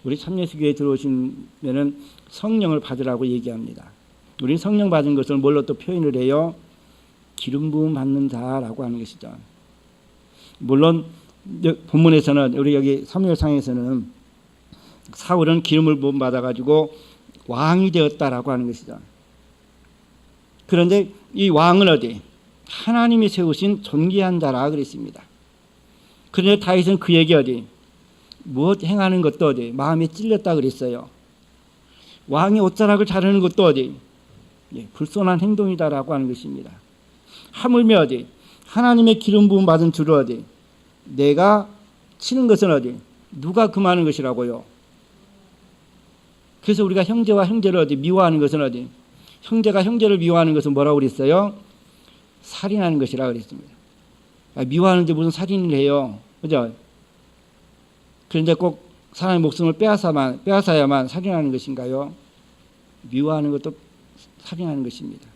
우리 참예수교에 들어오시면은 성령을 받으라고 얘기합니다. 우리 성령 받은 것을 뭘로 또 표현을 해요? 기름 부음 받는 자라고 하는 것이죠. 물론 본문에서는 우리 여기 사무엘상에서는 사울은 기름을 부음 받아 가지고 왕이 되었다라고 하는 것이죠. 그런데 이 왕은 어디? 하나님이 세우신 존귀한 자라 그랬습니다. 그런데 다윗은 그에게 어디? 무엇 행하는 것도 어디? 마음에 찔렸다 그랬어요. 왕이 옷자락을 자르는 것도 어디? 불손한 행동이다라고 하는 것입니다. 하물며 어디? 하나님의 기름 부음 받은 주를 어디? 내가 치는 것은 어디? 누가 금하는 것이라고요? 그래서 우리가 형제와 형제를 어디 미워하는 것은 어디? 형제가 형제를 미워하는 것은 뭐라고 그랬어요? 살인하는 것이라고 그랬습니다. 미워하는데 무슨 살인을 해요? 그죠? 그런데 꼭 사람의 목숨을 빼앗아야만 살인하는 것인가요? 미워하는 것도 살인하는 것입니다.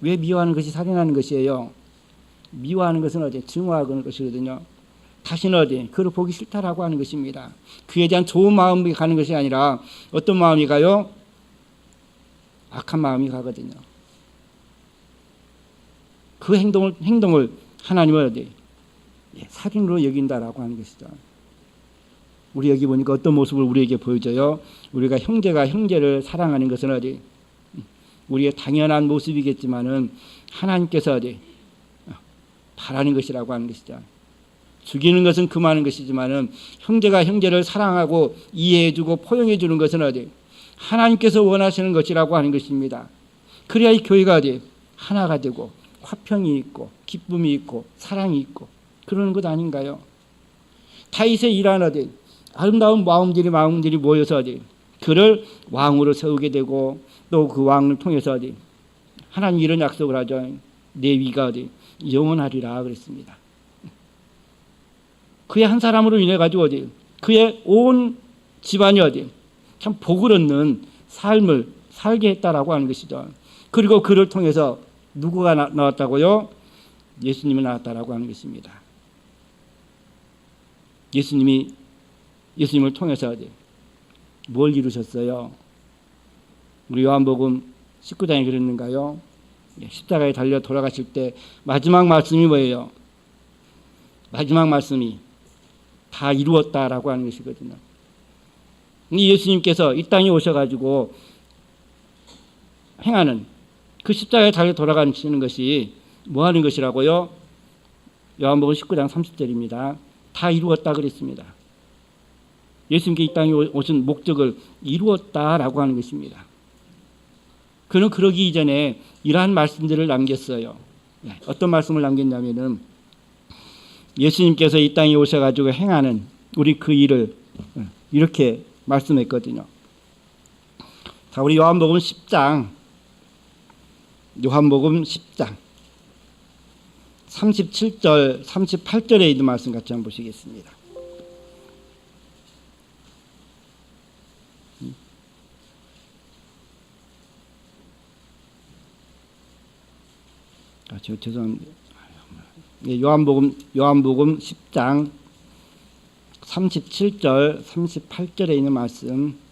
왜 미워하는 것이 살인하는 것이에요? 미워하는 것은 어디? 증오하는 것이거든요. 다시는 어디? 그를 보기 싫다라고 하는 것입니다. 그에 대한 좋은 마음이 가는 것이 아니라 어떤 마음이 가요? 악한 마음이 가거든요. 그 행동을 하나님은 어디? 살인으로 여긴다라고 하는 것이죠. 우리 여기 보니까 어떤 모습을 우리에게 보여줘요? 우리가 형제가 형제를 사랑하는 것은 어디? 우리의 당연한 모습이겠지만은 하나님께서 어디? 바라는 것이라고 하는 것이죠. 죽이는 것은 금하는 것이지만은 형제가 형제를 사랑하고 이해해주고 포용해주는 것은 어디? 하나님께서 원하시는 것이라고 하는 것입니다. 그래야 이 교회가 어디? 하나가 되고 화평이 있고 기쁨이 있고 사랑이 있고 그러는 것 아닌가요? 다윗의 일한 어디? 아름다운 마음들이 모여서 어디? 그를 왕으로 세우게 되고 또 그 왕을 통해서 어디? 하나님 이런 약속을 하죠. 내 위가 어디? 영원하리라 그랬습니다. 그의 한 사람으로 인해 가지고 어디? 그의 온 집안이 어디? 참 복을 얻는 삶을 살게 했다라고 하는 것이죠. 그리고 그를 통해서 누구가 나왔다고요? 예수님이 나왔다라고 하는 것입니다. 예수님을 통해서 어디? 뭘 이루셨어요? 우리 요한복음 19장에 그랬는가요? 십자가에 달려 돌아가실 때 마지막 말씀이 뭐예요? 마지막 말씀이 다 이루었다라고 하는 것이거든요. 예수님께서 이 땅에 오셔가지고 행하는 그 십자가에 달려 돌아가시는 것이 뭐 하는 것이라고요? 요한복음 19장 30절입니다. 다 이루었다 그랬습니다. 예수님께 이 땅에 오신 목적을 이루었다라고 하는 것입니다. 그는 그러기 이전에 이러한 말씀들을 남겼어요. 어떤 말씀을 남겼냐면은 예수님께서 이 땅에 오셔가지고 행하는 우리 그 일을 이렇게 말씀했거든요. 자, 우리 요한복음 10장 37절 38절에 있는 말씀 같이 한번 보시겠습니다. 죄송합니다. 요한복음 10장 37절, 38절에 있는 말씀.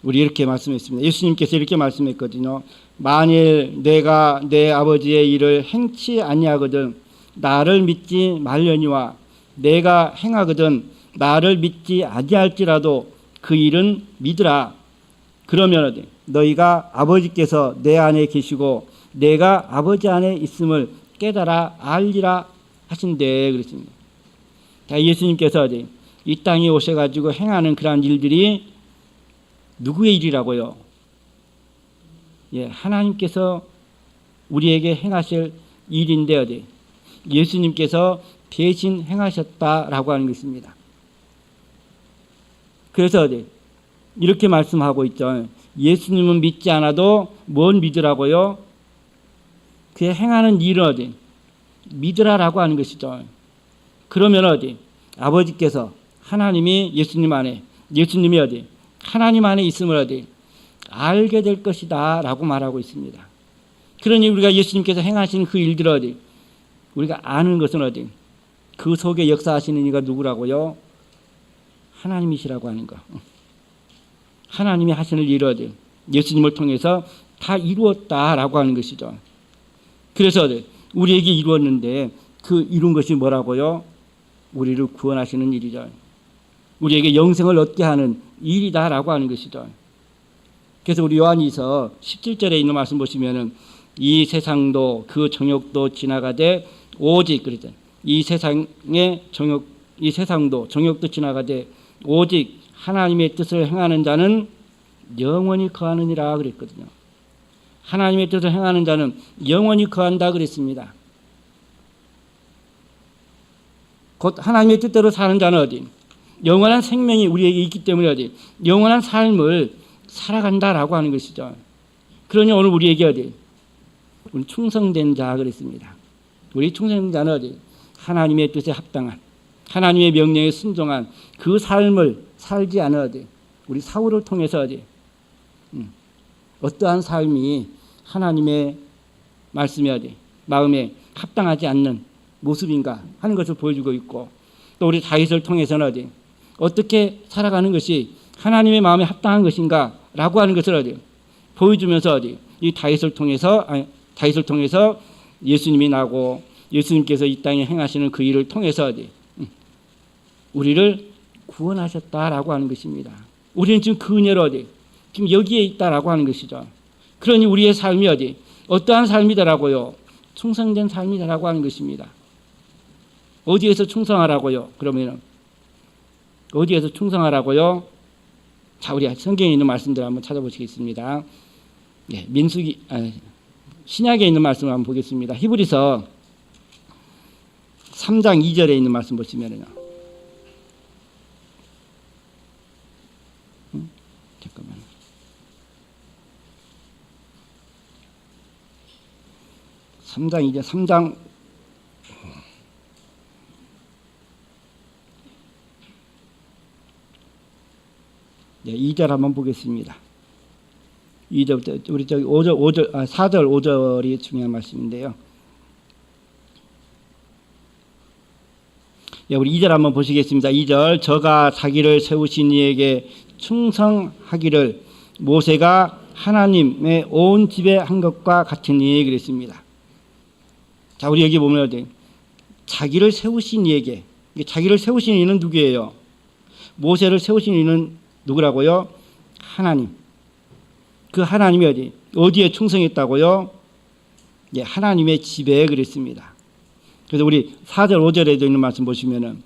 우리 이렇게 말씀했습니다. 예수님께서 이렇게 말씀했거든요. 만일 내가 내 아버지의 일을 행치 아니하거든 나를 믿지 말려니와 내가 행하거든 나를 믿지 아니할지라도 그 일은 믿으라. 그러면 너희가 아버지께서 내 안에 계시고 내가 아버지 안에 있음을 깨달아 알리라 하신대 그랬습니다. 예수님께서 이 땅에 오셔가지고 행하는 그러한 일들이 누구의 일이라고요? 하나님께서 우리에게 행하실 일인데 예수님께서 대신 행하셨다라고 하는 것입니다. 그래서 이렇게 말씀하고 있죠. 예수님은 믿지 않아도 뭘 믿으라고요? 그의 행하는 일은 믿으라라고 하는 것이죠. 그러면 아버지께서 하나님이 예수님 안에, 예수님이 하나님 안에 있음을 알게 될 것이다 라고 말하고 있습니다. 그러니 우리가 예수님께서 행하신 그 일들을 우리가 아는 것은 그 속에 역사하시는 이가 누구라고요? 하나님이시라고 하는 거. 하나님이 하시는 일을 예수님을 통해서 다 이루었다라고 하는 것이죠. 그래서 우리에게 이루었는데 그 이룬 것이 뭐라고요? 우리를 구원하시는 일이죠. 우리에게 영생을 얻게 하는 일이다라고 하는 것이죠. 그래서 우리 요한이서 17절에 있는 말씀 보시면은 이 세상도 그 정욕도 지나가되 오직 그랬죠. 이 세상도 정욕도 지나가되 오직 하나님의 뜻을 행하는 자는 영원히 거하느니라 그랬거든요. 하나님의 뜻을 행하는 자는 영원히 거한다 그랬습니다. 곧 하나님의 뜻대로 사는 자는 영원한 생명이 우리에게 있기 때문에 영원한 삶을 살아간다라고 하는 것이죠. 그러니 오늘 우리에게 우리 충성된 자 그랬습니다. 우리 충성된 자는 하나님의 뜻에 합당한 하나님의 명령에 순종한 그 삶을 살지 않아 우리 사울을 통해서 어떠한 삶이 하나님의 말씀에 마음에 합당하지 않는 모습인가 하는 것을 보여주고 있고 또 우리 다윗을 통해서는 어떻게 살아가는 것이 하나님의 마음에 합당한 것인가 라고 하는 것을 보여주면서 이 다윗을 통해서 예수님이 나고 예수님께서 이 땅에 행하시는 그 일을 통해서 우리를 구원하셨다라고 하는 것입니다. 우리는 지금 그 은혜로 지금 여기에 있다라고 하는 것이죠. 그러니 우리의 삶이 어떠한 삶이다라고요? 충성된 삶이다라고 하는 것입니다. 어디에서 충성하라고요? 그러면 어디에서 충성하라고요? 자, 우리 성경에 있는 말씀들 한번 찾아보시겠습니다. 신약에 있는 말씀을 한번 보겠습니다. 히브리서 3장 2절에 있는 말씀 보시면요. 잠깐만. 삼장 2절 한번 보겠습니다. 2절부터 우리 저기 4절 5절이 중요한 말씀인데요. 우리 2절 한번 보시겠습니다. 2절 저가 자기를 세우신 이에게 충성하기를 모세가 하나님의 온 집에 한 것과 같으니 그랬습니다. 자, 우리 여기 보면 자기를 세우신 이에게 자기를 세우신 이는 누구예요? 모세를 세우신 이는 누구라고요? 하나님. 그 하나님이 어디에 충성했다고요? 하나님의 집에 그랬습니다. 그래서 우리 4절 5절에도 있는 말씀 보시면은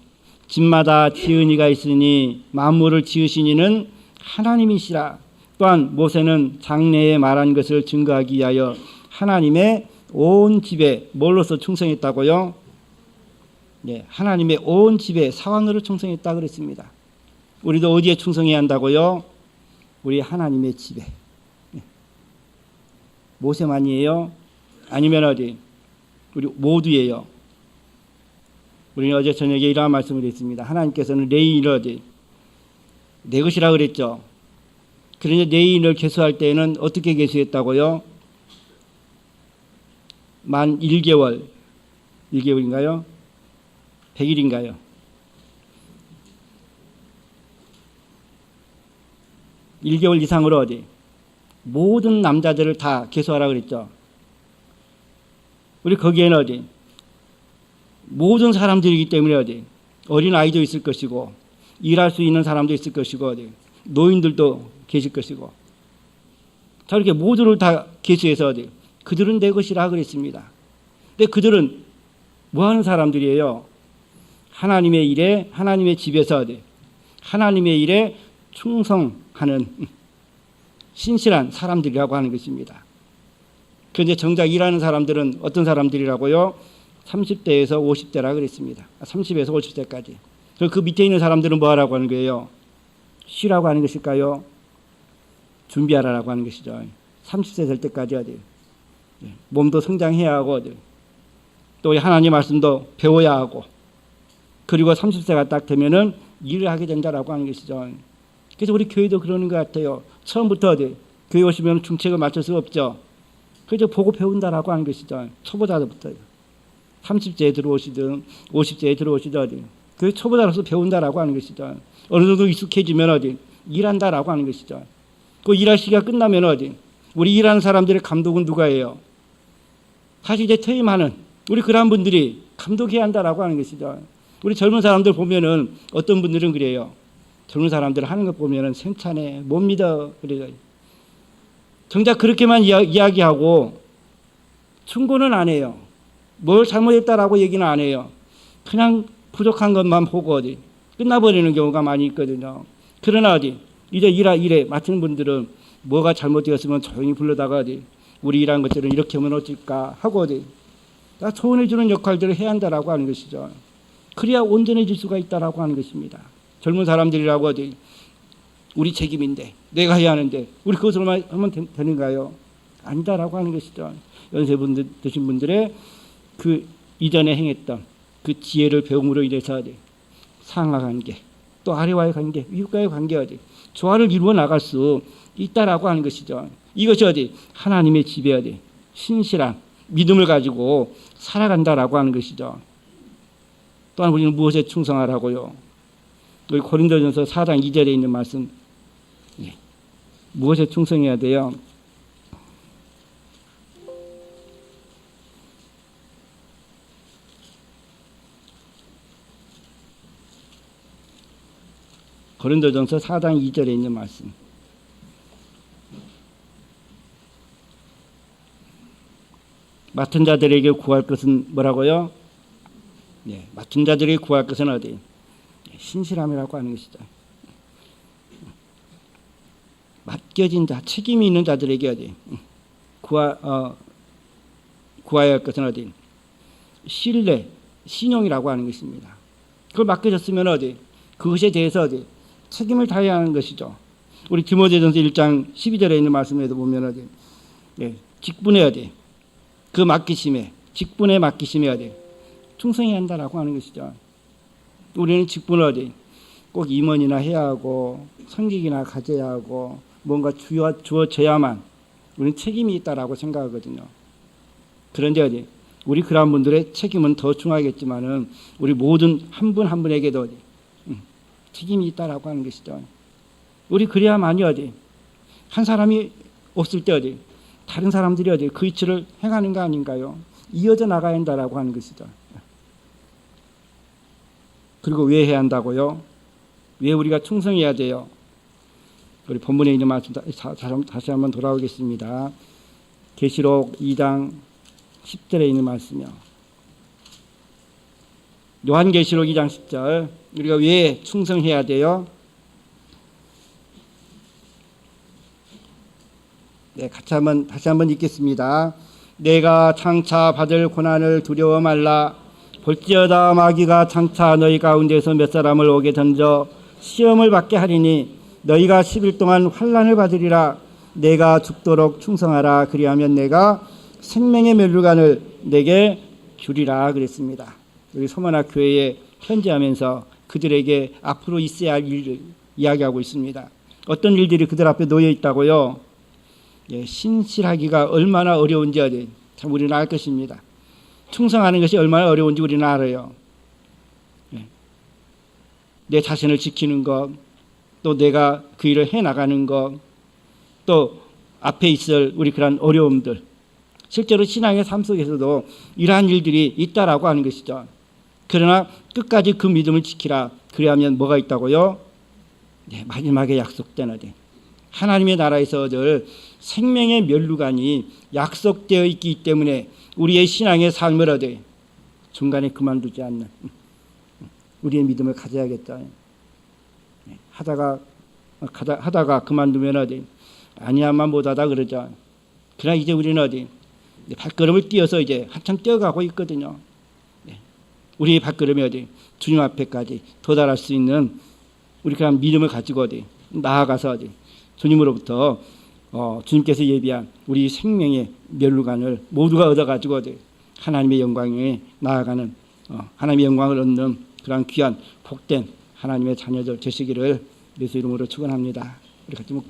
집마다 지은 이가 있으니 만물을 지으신 이는 하나님이시라. 또한 모세는 장래에 말한 것을 증거하기 위하여 하나님의 온 집에 뭘로서 충성했다고요? 하나님의 온 집에 사원으로 충성했다 그랬습니다. 우리도 어디에 충성해야 한다고요? 우리 하나님의 집에. 모세만이에요? 아니면 어디? 우리 모두예요. 우리는 어제 저녁에 이러한 말씀을 했습니다. 하나님께서는 내 일을 내 것이라 그랬죠. 그러니 내인을 계수할 때는 어떻게 계수했다고요? 만 1개월, 1개월인가요? 100일인가요? (1개월) 이상으로 어디 모든 남자들을 다 계수하라 그랬죠. 우리 거기에는 어디 모든 사람들이기 때문에 어디 어린 아이도 있을 것이고 일할 수 있는 사람도 있을 것이고 어디 노인들도 계실 것이고 저렇게 모두를 다 계수해서 어디 그들은 내 것이라 그랬습니다. 근데 그들은 뭐 하는 사람들이에요? 하나님의 일에, 하나님의 집에서 어디 하나님의 일에 충성하는 신실한 사람들이라고 하는 것입니다. 그런데 정작 일하는 사람들은 어떤 사람들이라고요? 30대에서 50대라 그랬습니다. 30에서 50대까지. 그 밑에 있는 사람들은 뭐 하라고 하는 거예요? 쉬라고 하는 것일까요? 준비하라고 하는 것이죠. 30세 될 때까지 어디 몸도 성장해야 하고 어디 또 하나님 말씀도 배워야 하고 그리고 30세가 딱 되면은 일을 하게 된다라고 하는 것이죠. 그래서 우리 교회도 그러는 것 같아요. 처음부터 어디 교회 오시면 중책을 맞출 수 없죠. 그래서 보고 배운다라고 하는 것이죠. 초보자부터요. 30세에 들어오시든 50세에 들어오시든 어디 그 초보자로서 배운다라고 하는 것이죠. 어느 정도 익숙해지면 어디 일한다라고 하는 것이죠. 그 일할 시기가 끝나면 어디 우리 일하는 사람들의 감독은 누가예요? 사실 이제 퇴임하는 우리 그런 분들이 감독해야 한다라고 하는 것이죠. 우리 젊은 사람들 보면은 어떤 분들은 그래요. 젊은 사람들 하는 것 보면은 생차네 못 믿어 그래요. 정작 그렇게만 이야기하고 충고는 안 해요. 뭘 잘못했다라고 얘기는 안 해요. 그냥 부족한 것만 보고 어디 끝나버리는 경우가 많이 있거든요. 그러나 어디 이제 일에 맡은 분들은 뭐가 잘못되었으면 조용히 불러다가 어디 우리 일한 것들은 이렇게 하면 어쩔까 하고 어디 다 조언해 주는 역할들을 해야 한다라고 하는 것이죠. 그래야 온전해질 수가 있다라고 하는 것입니다. 젊은 사람들이라고 어디 우리 책임인데 내가 해야 하는데 우리 그것으로만 하면 되는가요? 아니다라고 하는 것이죠. 연세분들 드신 분들의 그 이전에 행했던 그 지혜를 배움으로 인해서 어디 상하 관계 또 아래와의 관계 위과의 관계 어디 조화를 이루어 나갈 수 있다라고 하는 것이죠. 이것이 어디 하나님의 집에 어디 신실한 믿음을 가지고 살아간다라고 하는 것이죠. 또한 우리는 무엇에 충성하라고요? 우리 고린도전서 4장 2절에 있는 말씀 무엇에 충성해야 돼요? 고린도전서 4장 2절에 있는 말씀. 맡은 자들에게 구할 것은 뭐라고요? 맡은 자들에게 구할 것은 어디? 신실함이라고 하는 것이죠. 맡겨진 자, 책임이 있는 자들에게 어디? 구해야 할 것은 어디? 신뢰, 신용이라고 하는 것입니다. 그걸 맡겨졌으면 어디? 그것에 대해서 어디? 책임을 다해야 하는 것이죠. 우리 디모데전서 1장 12절에 있는 말씀에도 보면 어디? 직분에 어디? 그 맡기심에, 직분에 맡기심에 어디? 충성해야 한다라고 하는 것이죠. 우리는 직분을 어디? 꼭 임원이나 해야 하고 성직이나 가져야 하고 뭔가 주어져야만 우리는 책임이 있다라고 생각하거든요. 그런데 어디? 우리 그런 분들의 책임은 더 중하겠지만은 우리 모든 한 분 한 분에게도 어디? 책임이 있다라고 하는 것이죠. 우리 그래야만이 어디? 한 사람이 없을 때 어디? 다른 사람들이 어디? 그 위치를 행하는 거 아닌가요? 이어져 나가야 한다라고 하는 것이죠. 그리고 왜 해야 한다고요? 왜 우리가 충성해야 돼요? 우리 본문에 있는 말씀 다시 한번 돌아오겠습니다. 계시록 2장 10절에 있는 말씀이요. 요한계시록 2장 10절. 우리가 왜 충성해야 돼요? 다시 한번 읽겠습니다. 내가 장차 받을 고난을 두려워 말라. 볼지어다 마귀가 장차 너희 가운데서 몇 사람을 오게 던져 시험을 받게 하리니 너희가 10일 동안 환난을 받으리라. 내가 죽도록 충성하라. 그리하면 내가 생명의 멸류관을 내게 주리라 그랬습니다. 우리 소만학 교회에 편지하면서 그들에게 앞으로 있어야 할 일을 이야기하고 있습니다. 어떤 일들이 그들 앞에 놓여 있다고요? 예, 신실하기가 얼마나 어려운지 참 우리는 알 것입니다. 충성하는 것이 얼마나 어려운지 우리는 알아요. 예. 내 자신을 지키는 것, 또 내가 그 일을 해나가는 것, 또 앞에 있을 우리 그런 어려움들, 실제로 신앙의 삶 속에서도 이러한 일들이 있다라고 하는 것이죠. 그러나 끝까지 그 믿음을 지키라. 그래야면 뭐가 있다고요? 네, 마지막에 약속되는 하나님의 나라에서 얻을 생명의 면류관이 약속되어 있기 때문에 우리의 신앙의 삶을 얻어 중간에 그만두지 않는 우리의 믿음을 가져야겠다. 하다가 그만두면 어디 아니야만 못하다 그러죠. 그러나 이제 우리는 어디 발걸음을 띄어서 이제 한참 뛰어가고 있거든요. 우리의 발걸음이 어디 주님 앞에까지 도달할 수 있는 우리 그런 믿음을 가지고 어디 나아가서 어디 주님으로부터 주님께서 예비한 우리 생명의 면류관을 모두가 얻어가지고 어디 하나님의 영광에 나아가는 하나님의 영광을 얻는 그런 귀한 복된 하나님의 자녀들 되시기를 예수 이름으로 축원합니다. 우리 같이 묵도.